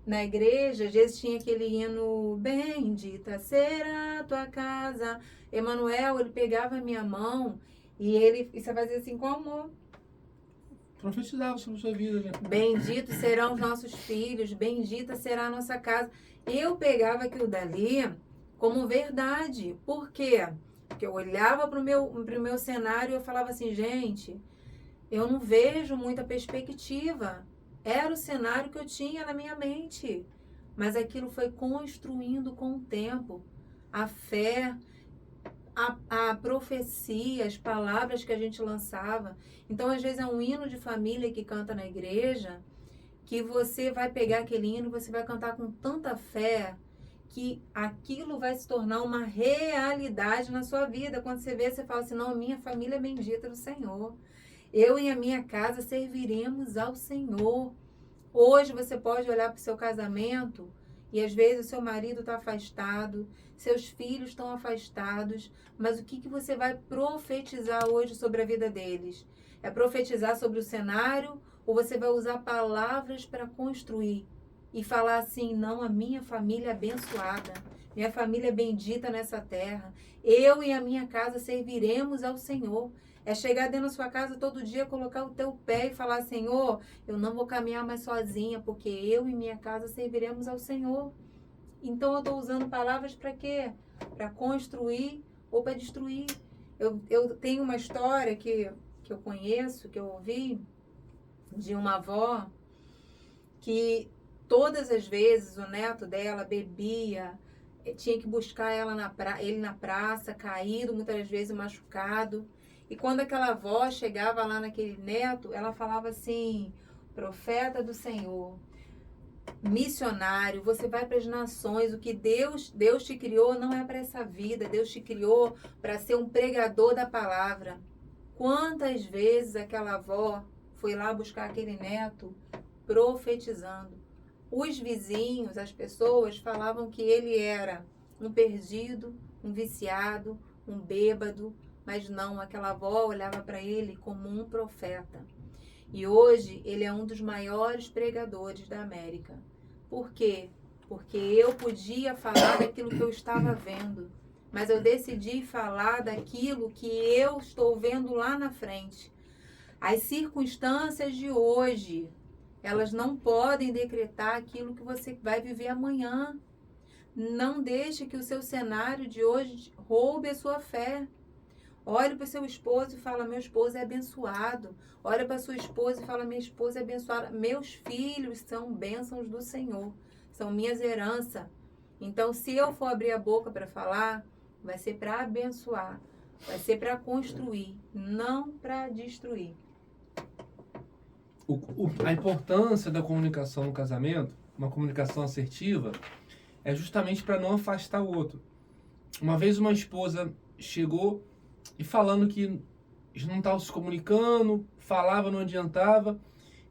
na igreja? Às vezes tinha aquele hino: bendita será a tua casa. Emanuel, ele pegava a minha mão e você fazia assim com amor. Profetizava sobre a sua vida, né? Benditos serão os nossos filhos, bendita será a nossa casa. Eu pegava aquilo dali como verdade. Por quê? Porque eu olhava para o meu cenário e eu falava assim: gente, Eu não vejo muita perspectiva. Era o cenário que eu tinha na minha mente. Mas aquilo foi construindo com o tempo. A fé, a profecia, as palavras que a gente lançava. Então, às vezes, é um hino de família que canta na igreja, que você vai pegar aquele hino, você vai cantar com tanta fé, que aquilo vai se tornar uma realidade na sua vida. Quando você vê, você fala assim, não, minha família é bendita do Senhor. Eu e a minha casa serviremos ao Senhor. Hoje você pode olhar para o seu casamento e às vezes o seu marido está afastado, seus filhos estão afastados, mas o que você vai profetizar hoje sobre a vida deles? É profetizar sobre o cenário ou você vai usar palavras para construir e falar assim, não, a minha família é abençoada, minha família é bendita nessa terra, eu e a minha casa serviremos ao Senhor. É chegar dentro da sua casa todo dia, colocar o teu pé e falar, Senhor, eu não vou caminhar mais sozinha, porque eu e minha casa serviremos ao Senhor. Então eu estou usando palavras para quê? Para construir ou para destruir. Eu tenho uma história que eu conheço, que eu ouvi, de uma avó, que todas as vezes o neto dela bebia, tinha que buscar ele na praça, caído, muitas vezes machucado. E quando aquela avó chegava lá naquele neto, ela falava assim, profeta do Senhor, missionário, você vai para as nações, o que Deus te criou não é para essa vida, Deus te criou para ser um pregador da palavra. Quantas vezes aquela avó foi lá buscar aquele neto profetizando? Os vizinhos, as pessoas falavam que ele era um perdido, um viciado, um bêbado, mas não, aquela avó olhava para ele como um profeta. E hoje ele é um dos maiores pregadores da América. Por quê? Porque eu podia falar daquilo que eu estava vendo, mas eu decidi falar daquilo que eu estou vendo lá na frente. As circunstâncias de hoje, elas não podem decretar aquilo que você vai viver amanhã. Não deixe que o seu cenário de hoje roube a sua fé. Olhe para o seu esposo e fala, meu esposo é abençoado. Olha para a sua esposa e fala, minha esposa é abençoada. Meus filhos são bênçãos do Senhor. São minhas heranças. Então, se eu for abrir a boca para falar, vai ser para abençoar. Vai ser para construir, não para destruir. A importância da comunicação no casamento, uma comunicação assertiva, é justamente para não afastar o outro. Uma vez uma esposa chegou e falando que eles não estavam se comunicando, falava, não adiantava.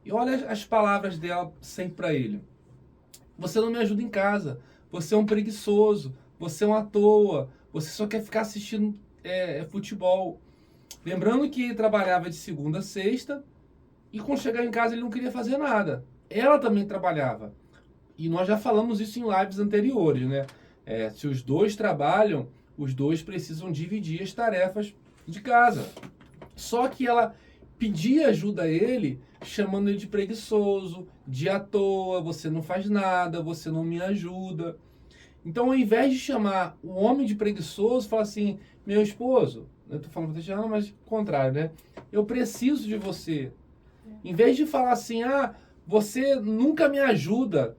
E olha as palavras dela sempre para ele. Você não me ajuda em casa, você é um preguiçoso, você é um à toa, você só quer ficar assistindo futebol. Lembrando que ele trabalhava de segunda a sexta e quando chegar em casa ele não queria fazer nada. Ela também trabalhava. E nós já falamos isso em lives anteriores, né? Se os dois trabalham, os dois precisam dividir as tarefas de casa. Só que ela pedia ajuda a ele, chamando ele de preguiçoso, de à toa, você não faz nada, você não me ajuda. Então, ao invés de chamar o homem de preguiçoso, fala assim, meu esposo, eu tô falando pra você, mas o contrário, né? Eu preciso de você. Em vez de falar assim, você nunca me ajuda,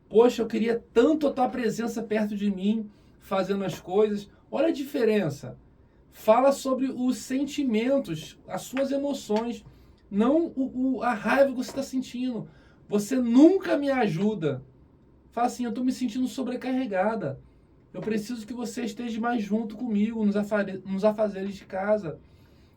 poxa, eu queria tanto a tua presença perto de mim, fazendo as coisas. Olha a diferença. Fala sobre os sentimentos, as suas emoções, não a raiva que você está sentindo. Você nunca me ajuda. Fala assim, eu estou me sentindo sobrecarregada. Eu preciso que você esteja mais junto comigo nos afazeres de casa.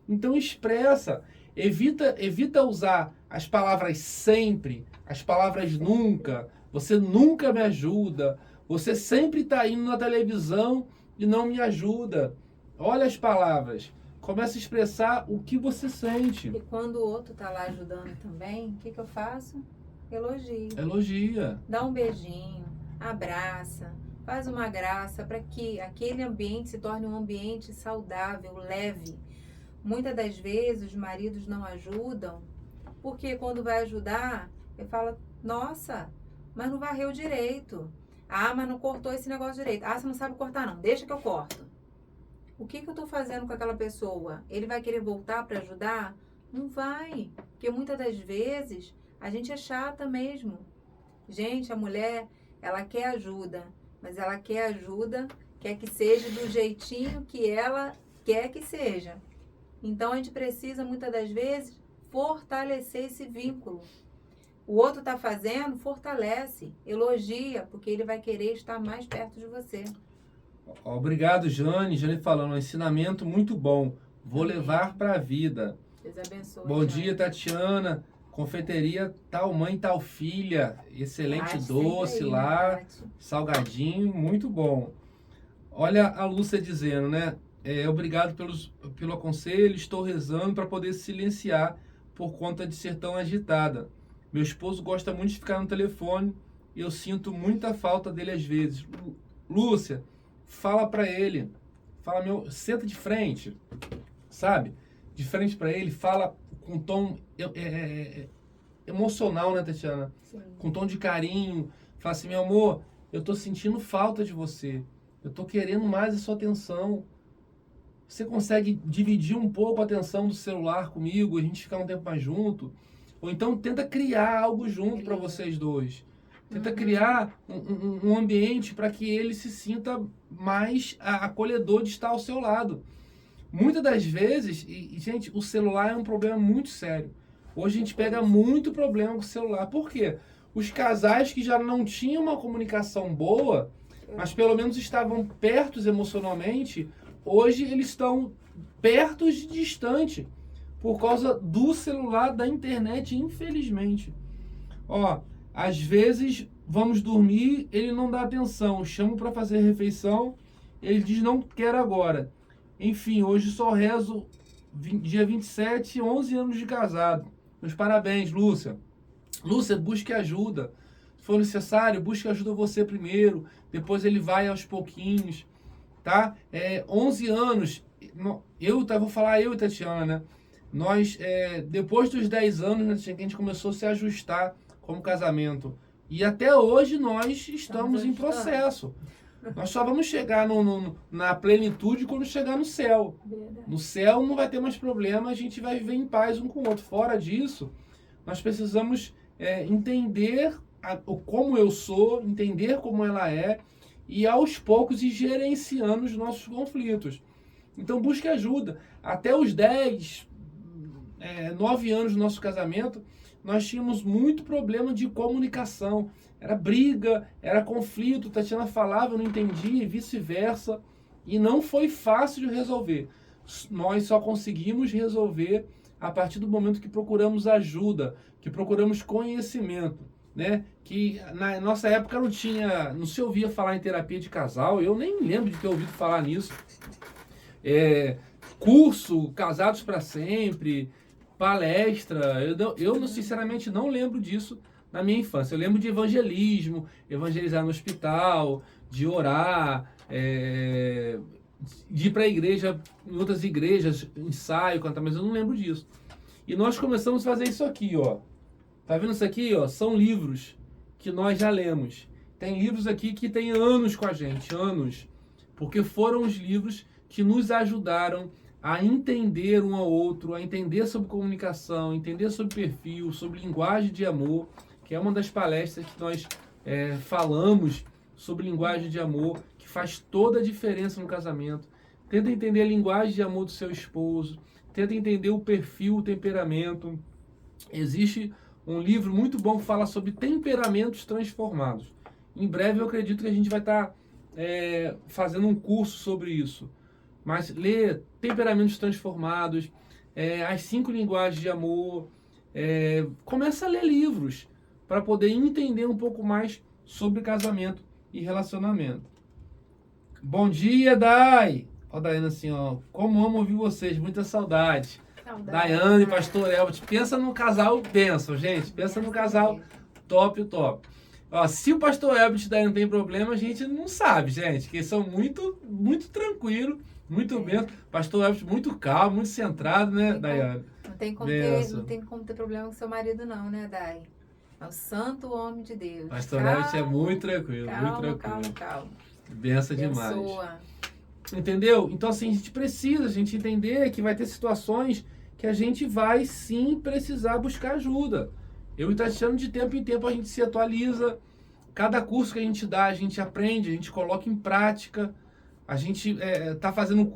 Então expressa. Evita usar as palavras sempre, as palavras nunca. Você nunca me ajuda. Você sempre está indo na televisão e não me ajuda. Olha as palavras. Começa a expressar o que você sente. E quando o outro está lá ajudando também, o que eu faço? Elogio. Elogia. Dá um beijinho, abraça, faz uma graça para que aquele ambiente se torne um ambiente saudável, leve. Muitas das vezes os maridos não ajudam, porque quando vai ajudar, ele fala, nossa, mas não varreu direito. Mas não cortou esse negócio direito. Você não sabe cortar não, deixa que eu corto. O que eu estou fazendo com aquela pessoa? Ele vai querer voltar para ajudar? Não vai. Porque muitas das vezes a gente é chata mesmo. Gente, a mulher, ela quer ajuda, mas ela quer ajuda, quer que seja do jeitinho que ela quer que seja. Então a gente precisa muitas das vezes fortalecer esse vínculo. O outro está fazendo, fortalece, elogia, porque ele vai querer estar mais perto de você. Obrigado, Jane. Jane falando, um ensinamento muito bom. Vou Amém. levar para a vida. Deus abençoe. Bom Jane. dia, Tatiana. Confeiteria tal mãe, tal filha. Excelente Bate doce sempre aí, lá. bate. Salgadinho, muito bom. Olha a Lúcia dizendo, né? Obrigado pelo aconselho. Estou rezando para poder silenciar por conta de ser tão agitada. Meu esposo gosta muito de ficar no telefone e eu sinto muita falta dele às vezes. Lúcia, fala para ele. Fala, senta de frente, sabe? De frente para ele, fala com tom emocional, né, Tatiana? Sim. Com tom de carinho. Fala assim, meu amor, eu tô sentindo falta de você. Eu tô querendo mais a sua atenção. Você consegue dividir um pouco a atenção do celular comigo, a gente ficar um tempo mais junto? Ou então tenta criar algo junto para vocês dois. Tenta criar um ambiente para que ele se sinta mais acolhedor de estar ao seu lado. Muitas das vezes, gente, o celular é um problema muito sério. Hoje a gente pega muito problema com o celular. Por quê? Os casais que já não tinham uma comunicação boa, mas pelo menos estavam pertos emocionalmente, hoje eles estão perto de distante por causa do celular, da internet, infelizmente. Ó, às vezes vamos dormir, ele não dá atenção, chamo para fazer refeição, ele diz não quero agora. Enfim, hoje só rezo dia 27, 11 anos de casado. Meus parabéns, Lúcia. Lúcia, busque ajuda. Se for necessário, busque ajuda você primeiro, depois ele vai aos pouquinhos, tá? 11 anos, vou falar eu e Tatiana, né? Nós, depois dos 10 anos, né, que a gente começou a se ajustar como casamento. E até hoje nós estamos em processo. Nós só vamos chegar na plenitude quando chegar no céu. Verdade. No céu não vai ter mais problema, a gente vai viver em paz um com o outro. Fora disso, nós precisamos entender como eu sou, entender como ela é, e aos poucos ir gerenciando os nossos conflitos. Então busque ajuda. Até os 10, 9 anos do nosso casamento, nós tínhamos muito problema de comunicação. Era briga, era conflito, Tatiana falava, eu não entendia, e vice-versa. E não foi fácil de resolver. Nós só conseguimos resolver a partir do momento que procuramos ajuda, que procuramos conhecimento, né? Que na nossa época não se ouvia falar em terapia de casal, eu nem lembro de ter ouvido falar nisso. Curso, Casados para Sempre, palestra, eu sinceramente não lembro disso na minha infância. Eu lembro de evangelismo, evangelizar no hospital, de orar, de ir para a igreja, em outras igrejas, ensaio, cantar, mas eu não lembro disso. E nós começamos a fazer isso aqui, ó. Tá vendo isso aqui, ó? São livros que nós já lemos. Tem livros aqui que tem anos com a gente, anos. Porque foram os livros que nos ajudaram a entender um ao outro, a entender sobre comunicação, entender sobre perfil, sobre linguagem de amor, que é uma das palestras que nós falamos sobre linguagem de amor, que faz toda a diferença no casamento. Tenta entender a linguagem de amor do seu esposo, tenta entender o perfil, o temperamento. Existe um livro muito bom que fala sobre temperamentos transformados. Em breve eu acredito que a gente vai estar fazendo um curso sobre isso. Mas lê Temperamentos Transformados, as 5 linguagens de amor, começa a ler livros para poder entender um pouco mais sobre casamento e relacionamento. Bom dia, Dai! Ó, Daiane assim, ó, como amo ouvir vocês, muita saudade. Daiane, Pastor Elbert, pensa no casal, gente, pensa no casal top. Ó, se o Pastor Elbert e Daiane tem problema, a gente não sabe, gente, que eles são muito, muito tranquilos, muito bem. Pastor Elbert muito calmo, muito centrado, né, Daiane? Não tem como ter problema com seu marido não, né, Dai? É o santo homem de Deus. Pastor Elbert é muito tranquilo, muito tranquilo. Calma. Benção demais. Entendeu? Então, assim, a gente precisa entender que vai ter situações que a gente vai sim precisar buscar ajuda. Eu e Tatiana, de tempo em tempo, a gente se atualiza. Cada curso que a gente dá, a gente aprende, a gente coloca em prática. A gente está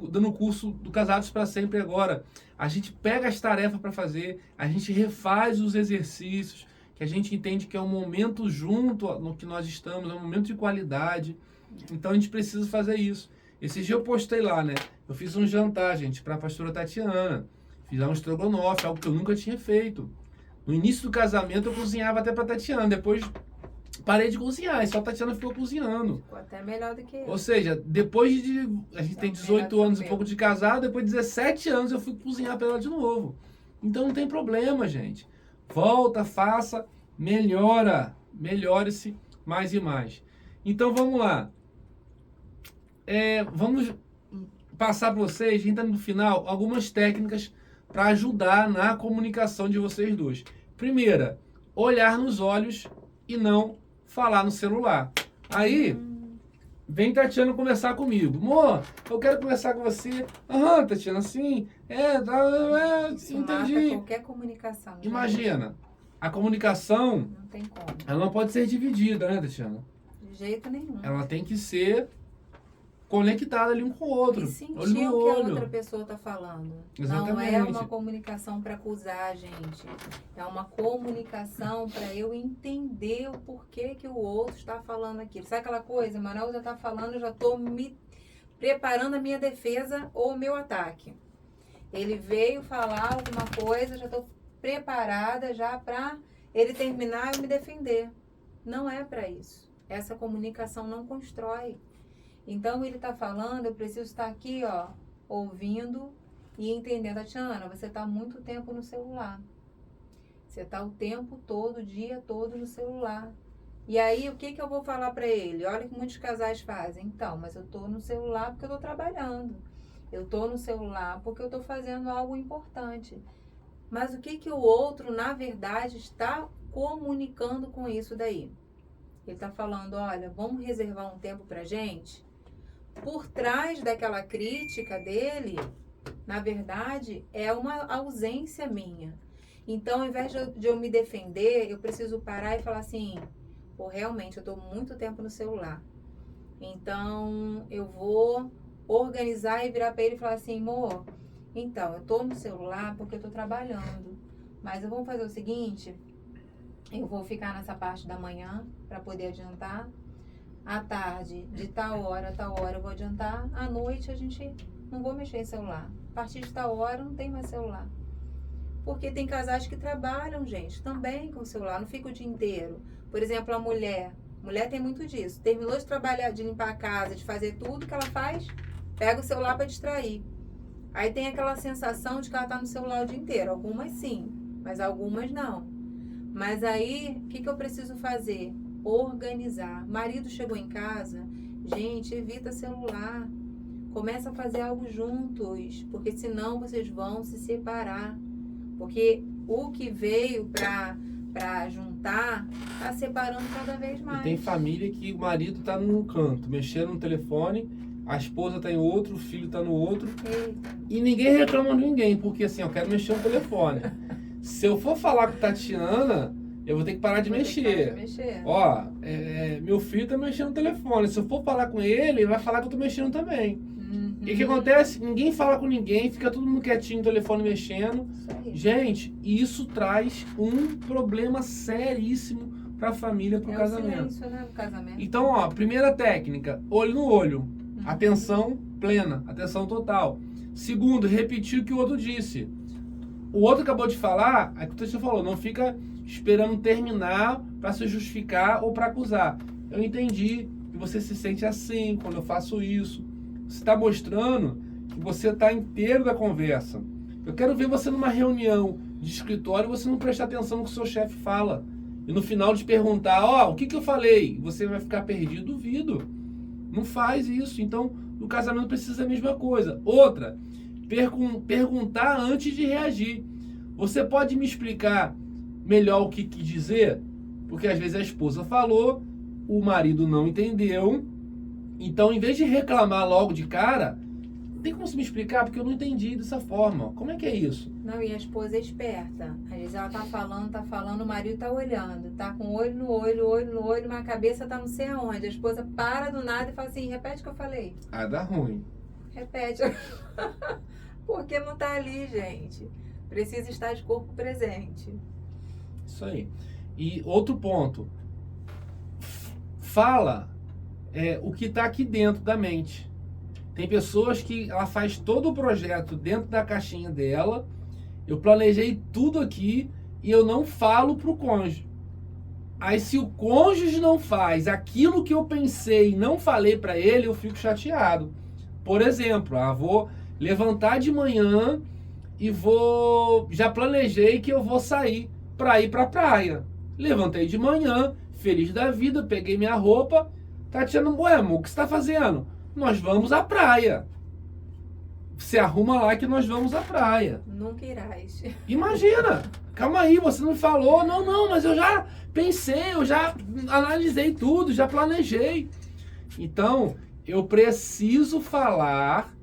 dando curso do Casados para Sempre agora. A gente pega as tarefas para fazer, a gente refaz os exercícios, que a gente entende que é um momento junto no que nós estamos, é um momento de qualidade. Então a gente precisa fazer isso. Esse dia eu postei lá, né? Eu fiz um jantar, gente, para a pastora Tatiana. Fiz um estrogonofe, algo que eu nunca tinha feito. No início do casamento eu cozinhava até para Tatiana, depois parei de cozinhar, e só a Tatiana ficou cozinhando. Ficou até melhor do que eu. Ou seja, depois de... A gente tem 18 anos e pouco de casado, depois de 17 anos eu fui cozinhar para ela de novo. Então não tem problema, gente. Volta, faça, melhora. Melhore-se mais e mais. Então vamos lá. Vamos passar para vocês, ainda no final, algumas técnicas para ajudar na comunicação de vocês dois. Primeira, olhar nos olhos e não falar no celular. Aí, vem Tatiana conversar comigo. Amor, eu quero conversar com você. Aham, Tatiana, sim. Isso Entendi. mata qualquer comunicação. gente. Imagina, a comunicação, Não tem como. ela não pode ser dividida, né, Tatiana? De jeito nenhum. Ela tem que ser conectada ali um com o outro. E sentir Olho no o que a olho. outra pessoa está falando. Não Exatamente. é uma comunicação para acusar, gente. É uma comunicação para eu entender o porquê que o outro está falando aquilo. Sabe aquela coisa? Manuel já está falando, eu já estou me preparando a minha defesa ou o meu ataque. Ele veio falar alguma coisa, já estou preparada já para ele terminar e eu me defender. Não é para isso. Essa comunicação não constrói. Então ele está falando, eu preciso estar aqui, ó, ouvindo e entendendo. Tatiana, você está muito tempo no celular. Você está o tempo todo, o dia todo no celular. E aí, o que eu vou falar para ele? Olha o que muitos casais fazem. Então, mas eu estou no celular porque eu estou trabalhando. Eu estou no celular porque eu estou fazendo algo importante. Mas o que o outro, na verdade, está comunicando com isso daí? Ele está falando, olha, vamos reservar um tempo para gente? Por trás daquela crítica dele, na verdade, é uma ausência minha. Então, ao invés de eu me defender, eu preciso parar e falar assim, pô, realmente, eu estou muito tempo no celular. Então, eu vou organizar e virar para ele e falar assim, amor, então, eu estou no celular porque eu estou trabalhando. Mas eu vou fazer o seguinte, eu vou ficar nessa parte da manhã para poder adiantar. À tarde, de tal hora a tal hora eu vou adiantar. À noite a gente não vou mexer em celular. A partir de tal hora não tem mais celular. Porque tem casais que trabalham, gente, também com o celular, não fica o dia inteiro. Por exemplo, a mulher. Mulher tem muito disso. Terminou de trabalhar, de limpar a casa, de fazer tudo que ela faz, pega o celular para distrair. Aí tem aquela sensação de que ela tá no celular o dia inteiro. Algumas sim, mas algumas não. Mas aí, o que eu preciso fazer? Organizar. Marido chegou em casa, gente, evita celular. Começa a fazer algo juntos, porque senão vocês vão se separar. Porque o que veio para juntar, tá separando cada vez mais. E tem família que o marido tá num canto, mexendo no telefone, a esposa tá em outro, o filho tá no outro. Eita. E ninguém reclama de ninguém, porque assim, eu quero mexer no telefone. Se eu for falar com Tatiana, eu vou ter que parar de Vou ter que parar mexer. de mexer. Ó, meu filho tá mexendo no telefone. Se eu for falar com ele, ele vai falar que eu tô mexendo também. Uhum. E o que acontece? Ninguém fala com ninguém, fica todo mundo quietinho no telefone mexendo. Isso aí. Gente, isso traz um problema seríssimo pra família, pro É o casamento. silêncio, né, do casamento. Então, ó, primeira técnica, olho no olho. Atenção plena, atenção total. Segundo, repetir o que o outro disse. O outro acabou de falar, é o que você falou, não fica esperando terminar para se justificar ou para acusar. Eu entendi que você se sente assim quando eu faço isso. Você está mostrando que você está inteiro da conversa. Eu quero ver você numa reunião de escritório e você não prestar atenção no que o seu chefe fala. E no final de perguntar, ó, o que eu falei? Você vai ficar perdido, duvido. Não faz isso. Então, no casamento precisa a mesma coisa. Outra, perguntar antes de reagir. Você pode me explicar melhor o que quis dizer? Porque às vezes a esposa falou, o marido não entendeu. Então, em vez de reclamar logo de cara, tem como você me explicar? Porque eu não entendi dessa forma. Como é que é isso? Não, e a esposa é esperta. Às vezes ela tá falando, o marido tá olhando. Tá com olho no olho, mas a cabeça tá não sei aonde. A esposa para do nada e fala assim, repete o que eu falei. Ah, dá ruim. Repete. Porque não tá ali, gente. Precisa estar de corpo presente. Isso aí. E outro ponto. Fala o que está aqui dentro da mente. Tem pessoas que ela faz todo o projeto dentro da caixinha dela. Eu planejei tudo aqui e eu não falo pro cônjuge. Aí se o cônjuge não faz aquilo que eu pensei e não falei para ele, eu fico chateado. Por exemplo, vou levantar de manhã e já planejei que eu vou sair para ir para a praia. Levantei de manhã, feliz da vida, peguei minha roupa. Tatiana, ué, amor, o que você está fazendo? Nós vamos à praia. Se arruma lá que nós vamos à praia. Nunca irás. Imagina, calma aí, você não falou. Não, mas eu já pensei, eu já analisei tudo, já planejei. Então, eu preciso falar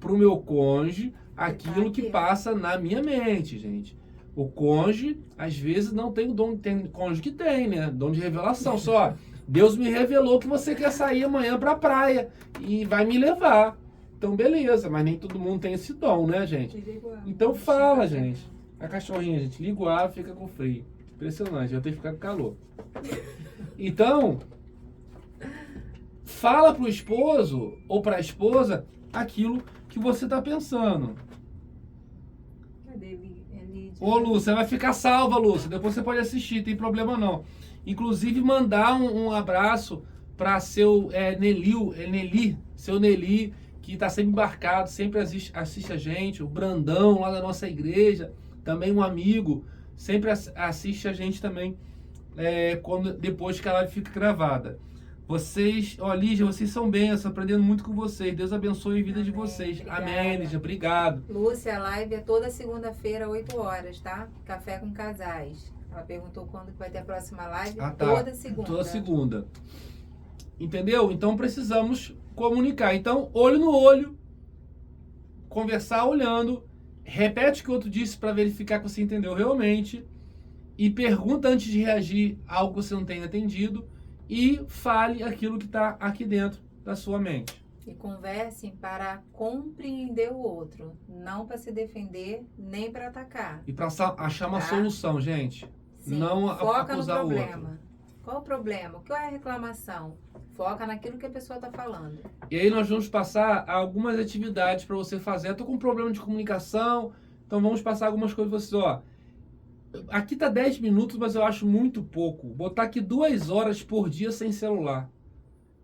pro meu cônjuge aquilo que passa na minha mente, gente. O cônjuge, às vezes, não tem o dom, tem cônjuge que tem, né? Dom de revelação. Só, Deus me revelou que você quer sair amanhã pra praia e vai me levar. Então, beleza, mas nem todo mundo tem esse dom, né, gente? Então, fala, gente. A cachorrinha, gente, liga o ar, fica com frio. Impressionante, eu tenho que ficar com calor. Então, fala pro esposo ou pra esposa aquilo que você tá pensando. Cadê Lídia? Ô, Lúcia, vai ficar salva, Lúcia. Depois você pode assistir, tem problema não. Inclusive, mandar um abraço para seu seu Nelly, que está sempre embarcado, sempre assiste a gente. O Brandão, lá da nossa igreja, também um amigo, sempre assiste a gente também, depois que a live fica gravada. Vocês, Lígia, vocês são bênçãos, aprendendo muito com vocês. Deus abençoe a vida de vocês. Obrigada. Amém, Lígia, obrigado. Lúcia, a live é toda segunda-feira, 8 horas, tá? Café com casais. Ela perguntou quando que vai ter a próxima live. Tá. Toda segunda. Toda segunda. Entendeu? Então precisamos comunicar. Então, olho no olho, conversar olhando, repete o que o outro disse para verificar que você entendeu realmente e pergunta antes de reagir a algo que você não tenha entendido. E fale aquilo que está aqui dentro da sua mente. E conversem para compreender o outro, não para se defender, nem para atacar. E para achar uma solução, gente. Sim, não foca acusar no o problema. outro. Qual o problema? Qual é a reclamação? Foca naquilo que a pessoa está falando. E aí nós vamos passar algumas atividades para você fazer. Eu tô com um problema de comunicação, então vamos passar algumas coisas para você. Ó, aqui tá 10 minutos, mas eu acho muito pouco. Botar aqui 2 horas por dia sem celular.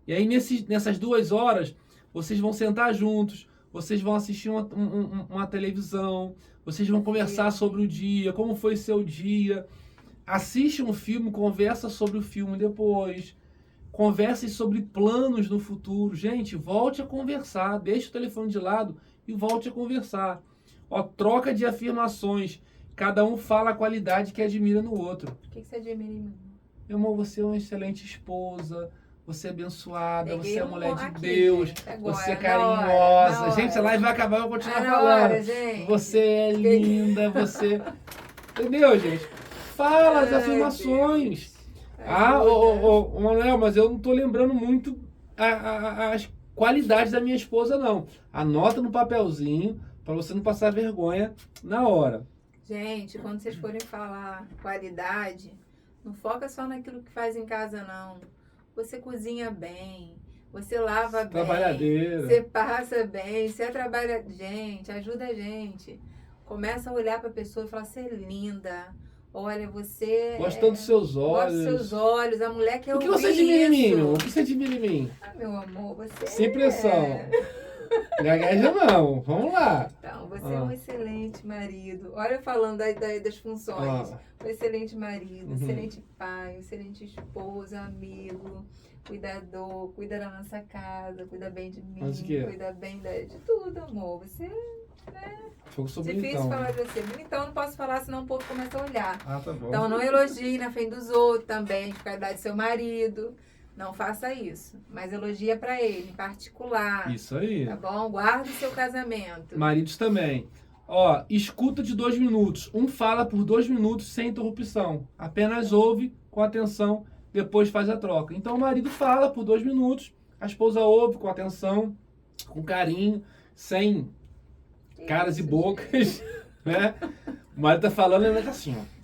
E aí nessas 2 horas, vocês vão sentar juntos, vocês vão assistir uma televisão, vocês vão conversar sobre o dia, como foi seu dia. Assiste um filme, conversa sobre o filme depois. Conversem sobre planos no futuro. Gente, volte a conversar. Deixe o telefone de lado e volte a conversar. Ó, troca de afirmações. Cada um fala a qualidade que admira no outro. O que você admira em mim? Meu amor, você é uma excelente esposa. Você é abençoada. Peguei você é mulher de aqui, Deus. gente, agora, você é na carinhosa. hora. Gente, a live vai acabar, eu vou continuar Na falando. hora, gente. Você é linda. Você... Entendeu, gente? Fala as Ai, afirmações. Deus. Manuel, mas eu não tô lembrando muito as qualidades da minha esposa, não. Anota no papelzinho para você não passar vergonha na hora. Gente, quando vocês forem falar qualidade, não foca só naquilo que faz em casa, não. Você cozinha bem, você lava bem, Trabalhadeira. você passa bem, você trabalha... Gente, ajuda a gente. Começa a olhar para a pessoa e falar, você é linda. Olha, você... Gosto dos seus olhos. Gosto dos seus olhos. A mulher quer O que ouvir você admira em mim, isso. meu? O que você admira em mim? Ah, meu amor, você Sem pressão. Gagueja não. Vamos lá. Então, você é um excelente marido. Olha, falando das funções. Um excelente marido, excelente pai, excelente esposo, amigo, cuidador, cuida da nossa casa, cuida bem de mim, Mas o quê? cuida bem de tudo, amor. Você Fogo sobre difícil então. falar de você. Então, não posso falar, senão o povo começa a olhar. Ah, tá bom. Então, não elogie na frente dos outros também, de qualidade do seu marido. Não faça isso. Mas elogia pra ele, em particular. Isso aí. Tá bom? Guarde o seu casamento. Maridos também. Ó, escuta de 2 minutos. Um fala por 2 minutos sem interrupção. Apenas ouve com atenção, depois faz a troca. Então o marido fala por 2 minutos, a esposa ouve com atenção, com carinho, sem caras e Isso, bocas, né? O marido tá falando, ele tá assim, ó.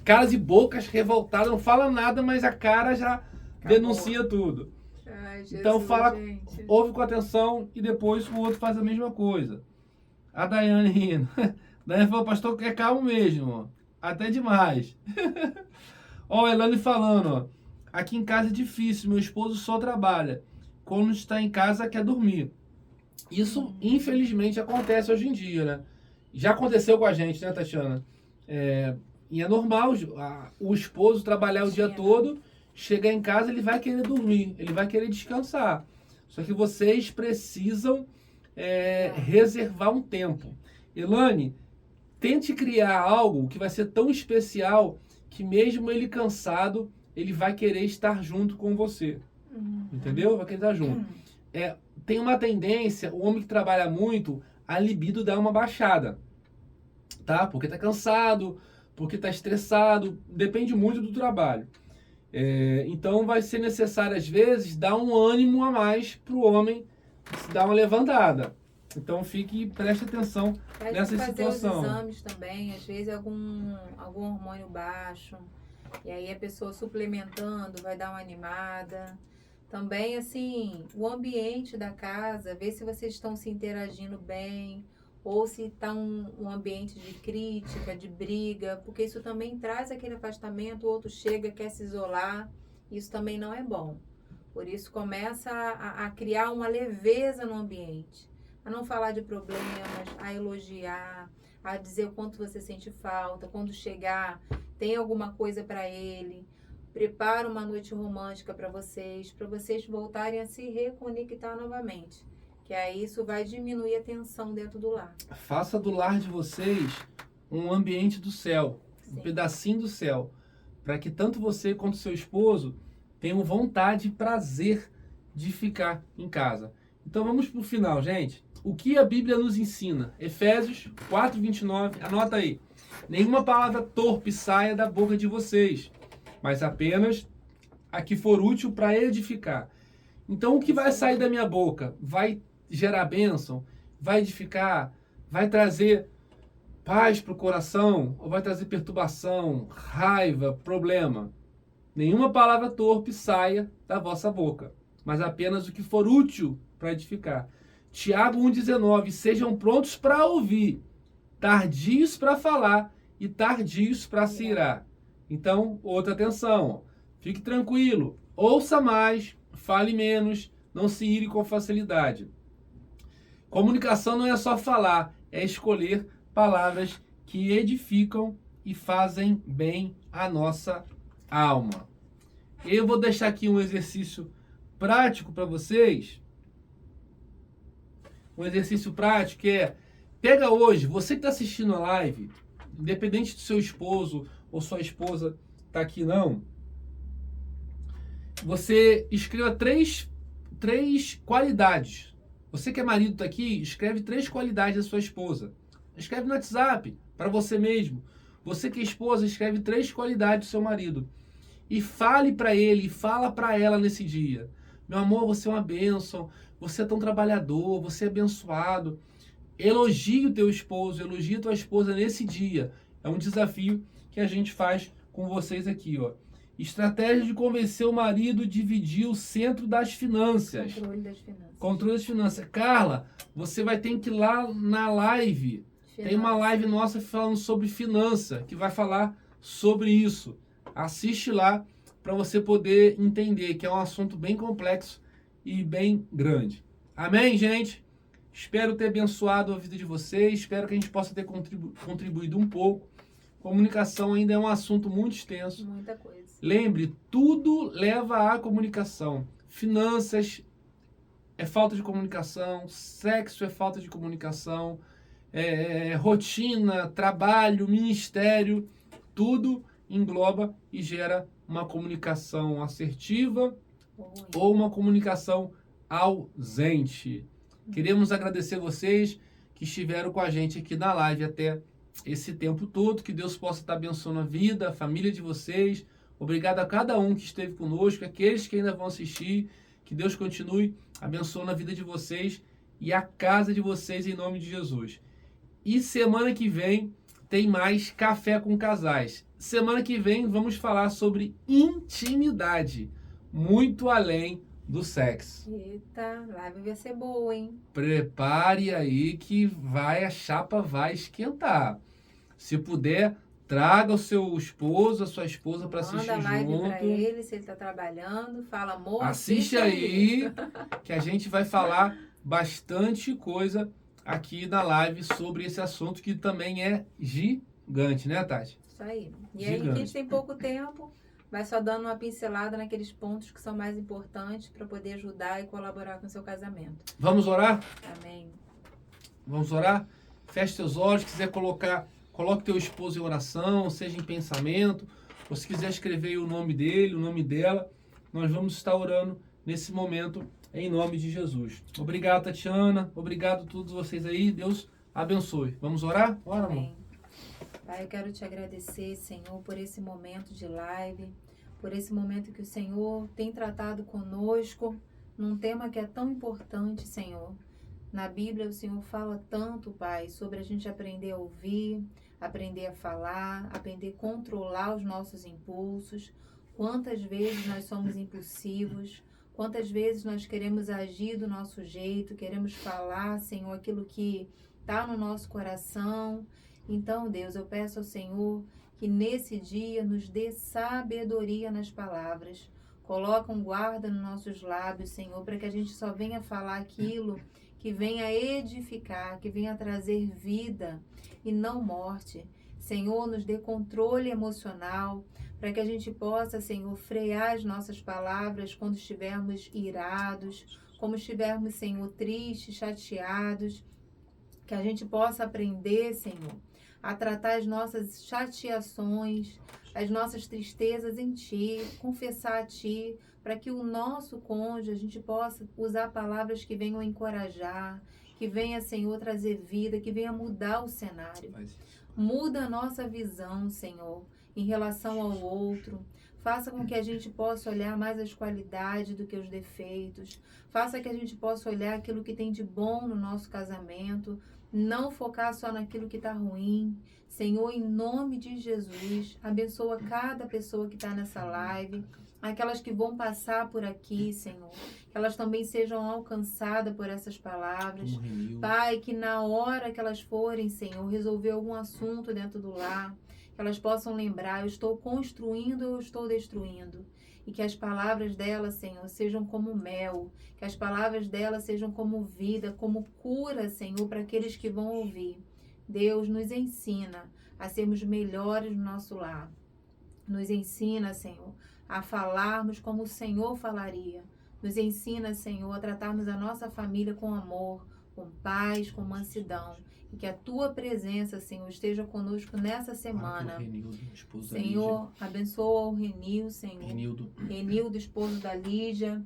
Caras e bocas revoltadas, não fala nada, mas a cara já denuncia tudo. Ai, Jesus, Então fala, gente. ouve com atenção e depois o outro faz a mesma coisa. A Daiane rindo. Daiane falou, pastor, é calmo mesmo, ó. Até demais. Ó, a Elane falando, ó. Aqui em casa é difícil, meu esposo só trabalha. Quando está em casa, quer dormir. Isso, infelizmente, acontece hoje em dia, né? Já aconteceu com a gente, né, Tatiana? E é normal o esposo trabalhar o dia Sim, todo, chegar em casa, ele vai querer dormir, ele vai querer descansar. Só que vocês precisam reservar um tempo. Elane, tente criar algo que vai ser tão especial que mesmo ele cansado, ele vai querer estar junto com você. Entendeu? Vai querer estar junto. Tem uma tendência, o homem que trabalha muito, a libido dá uma baixada. Tá? Porque tá cansado, porque tá estressado, depende muito do trabalho. Então vai ser necessário, às vezes, dar um ânimo a mais pro homem dar uma levantada. Então preste atenção nessa fazer situação. os exames também, às vezes algum hormônio baixo, e aí a pessoa suplementando vai dar uma animada. Também, assim, o ambiente da casa, ver se vocês estão se interagindo bem, ou se está um ambiente de crítica, de briga, porque isso também traz aquele afastamento, o outro chega, quer se isolar, isso também não é bom. Por isso começa a criar uma leveza no ambiente, a não falar de problemas, a elogiar, a dizer o quanto você sente falta, quando chegar, tem alguma coisa para ele, prepara uma noite romântica para vocês voltarem a se reconectar novamente. Que aí isso vai diminuir a tensão dentro do lar. Faça do lar de vocês um ambiente do céu, um Sim. pedacinho do céu, para que tanto você quanto seu esposo tenham vontade e prazer de ficar em casa. Então vamos para o final, gente. O que a Bíblia nos ensina? Efésios 4:29, anota aí. Nenhuma palavra torpe saia da boca de vocês, mas apenas a que for útil para edificar. Então o que vai sair da minha boca vai gerar bênção, vai edificar, vai trazer paz para o coração, ou vai trazer perturbação, raiva, problema. Nenhuma palavra torpe saia da vossa boca, mas apenas o que for útil para edificar. Tiago 1,19, sejam prontos para ouvir, tardios para falar e tardios para se irar. Então, outra atenção, fique tranquilo, ouça mais, fale menos, não se ire com facilidade. Comunicação não é só falar, é escolher palavras que edificam e fazem bem à nossa alma. Eu vou deixar aqui um exercício prático para vocês. Um exercício prático que pega hoje, você que está assistindo a live, independente do seu esposo ou sua esposa tá aqui não, você escreva três qualidades. Você que é marido tá aqui, escreve 3 qualidades da sua esposa. Escreve no WhatsApp, para você mesmo. Você que é esposa, escreve 3 qualidades do seu marido. E fale para ele, fala para ela nesse dia. Meu amor, você é uma bênção, você é tão trabalhador, você é abençoado. Elogie o teu esposo, elogie a tua esposa nesse dia. É um desafio que a gente faz com vocês aqui, ó. Estratégia de convencer o marido a dividir o centro das finanças. Controle das finanças. Controle das finanças. Carla, você vai ter que ir lá na live. Tem uma live nossa falando sobre finança, que vai falar sobre isso. Assiste lá para você poder entender que é um assunto bem complexo e bem grande. Amém, gente? Espero ter abençoado a vida de vocês. Espero que a gente possa ter contribuído um pouco. Comunicação ainda é um assunto muito extenso. Muita coisa. Lembre, tudo leva à comunicação. Finanças é falta de comunicação, sexo é falta de comunicação, rotina, trabalho, ministério, tudo engloba e gera uma comunicação assertiva, ou uma comunicação ausente. Queremos agradecer vocês que estiveram com a gente aqui na live até esse tempo todo. Que Deus possa estar abençoando a vida, a família de vocês. Obrigado a cada um que esteve conosco, aqueles que ainda vão assistir. Que Deus continue abençoando a vida de vocês e a casa de vocês em nome de Jesus. E semana que vem tem mais Café com Casais. Semana que vem vamos falar sobre intimidade, muito além do sexo. Eita, live vai ser boa, hein? Prepare aí que a chapa vai esquentar. Se puder, traga o seu esposo, a sua esposa para assistir Manda live junto. pra ele, se ele tá trabalhando. Fala, amor, Assiste aí, que a gente vai falar bastante coisa aqui na live sobre esse assunto que também é gigante, né, Tati? Isso aí. E aí, que a Gigante. gente tem pouco tempo, vai só dando uma pincelada naqueles pontos que são mais importantes para poder ajudar e colaborar com o seu casamento. Vamos orar? Amém. Vamos orar? Feche seus olhos, se quiser coloque teu esposo em oração, seja em pensamento, ou se quiser escrever aí o nome dele, o nome dela, nós vamos estar orando nesse momento em nome de Jesus. Obrigado, Tatiana, obrigado a todos vocês aí, Deus abençoe. Vamos orar? Ora, amor. Amém. Pai, eu quero te agradecer, Senhor, por esse momento de live, por esse momento que o Senhor tem tratado conosco num tema que é tão importante, Senhor. Na Bíblia, o Senhor fala tanto, Pai, sobre a gente aprender a ouvir, aprender a falar, aprender a controlar os nossos impulsos. Quantas vezes nós somos impulsivos, quantas vezes nós queremos agir do nosso jeito, queremos falar, Senhor, aquilo que está no nosso coração. Então, Deus, eu peço ao Senhor que nesse dia nos dê sabedoria nas palavras. Coloca um guarda nos nossos lábios, Senhor, para que a gente só venha falar aquilo que venha edificar, que venha trazer vida e não morte. Senhor, nos dê controle emocional, para que a gente possa, Senhor, frear as nossas palavras quando estivermos irados, como estivermos, Senhor, tristes, chateados, que a gente possa aprender, Senhor, a tratar as nossas chateações, as nossas tristezas em Ti, confessar a Ti, para que o nosso cônjuge, a gente possa usar palavras que venham encorajar, que venha, Senhor, trazer vida, que venha mudar o cenário. Muda a nossa visão, Senhor, em relação ao outro. Faça com que a gente possa olhar mais as qualidades do que os defeitos. Faça que a gente possa olhar aquilo que tem de bom no nosso casamento. Não focar só naquilo que está ruim. Senhor, em nome de Jesus, abençoa cada pessoa que está nessa live. Aquelas que vão passar por aqui, Senhor, que elas também sejam alcançadas por essas palavras. Pai, que na hora que elas forem, Senhor, resolver algum assunto dentro do lar, que elas possam lembrar, eu estou construindo, eu estou destruindo. E que as palavras delas, Senhor, sejam como mel, que as palavras delas sejam como vida, como cura, Senhor, para aqueles que vão ouvir. Deus nos ensina a sermos melhores no nosso lar. Nos ensina, Senhor, a falarmos como o Senhor falaria. Nos ensina, Senhor, a tratarmos a nossa família com amor, com paz, com mansidão. E que a Tua presença, Senhor, esteja conosco nessa semana. Senhor, abençoa o Renil, Senhor. Renildo, esposo da Lígia.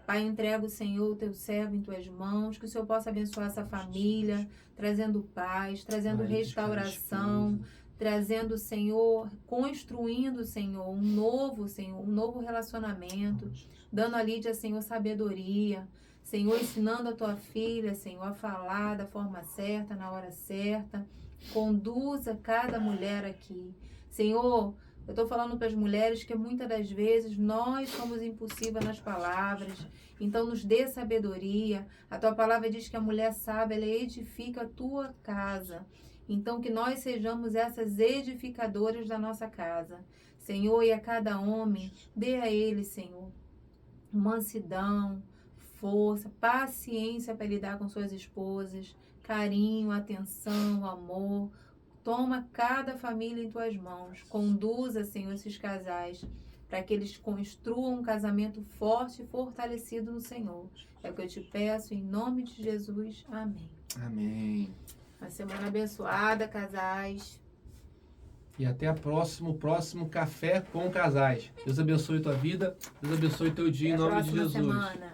Pai, entrega o Senhor, o Teu servo, em Tuas mãos. Que o Senhor possa abençoar essa família, trazendo paz, trazendo restauração, trazendo, Senhor, construindo, Senhor, um novo relacionamento, dando a Lídia, Senhor, sabedoria, Senhor, ensinando a Tua filha, Senhor, a falar da forma certa, na hora certa. Conduza cada mulher aqui. Senhor, eu estou falando para as mulheres que muitas das vezes nós somos impulsivas nas palavras, então nos dê sabedoria. A Tua palavra diz que a mulher sábia, ela edifica a Tua casa. Então, que nós sejamos essas edificadoras da nossa casa. Senhor, e a cada homem, dê a ele, Senhor, mansidão, força, paciência para lidar com suas esposas, carinho, atenção, amor. Toma cada família em Tuas mãos. Conduza, Senhor, esses casais, para que eles construam um casamento forte e fortalecido no Senhor. É o que eu te peço, em nome de Jesus. Amém. Amém. Uma semana abençoada, casais. E até o próximo Café com Casais. Deus abençoe tua vida, Deus abençoe teu dia Até em a nome de próxima Jesus. semana.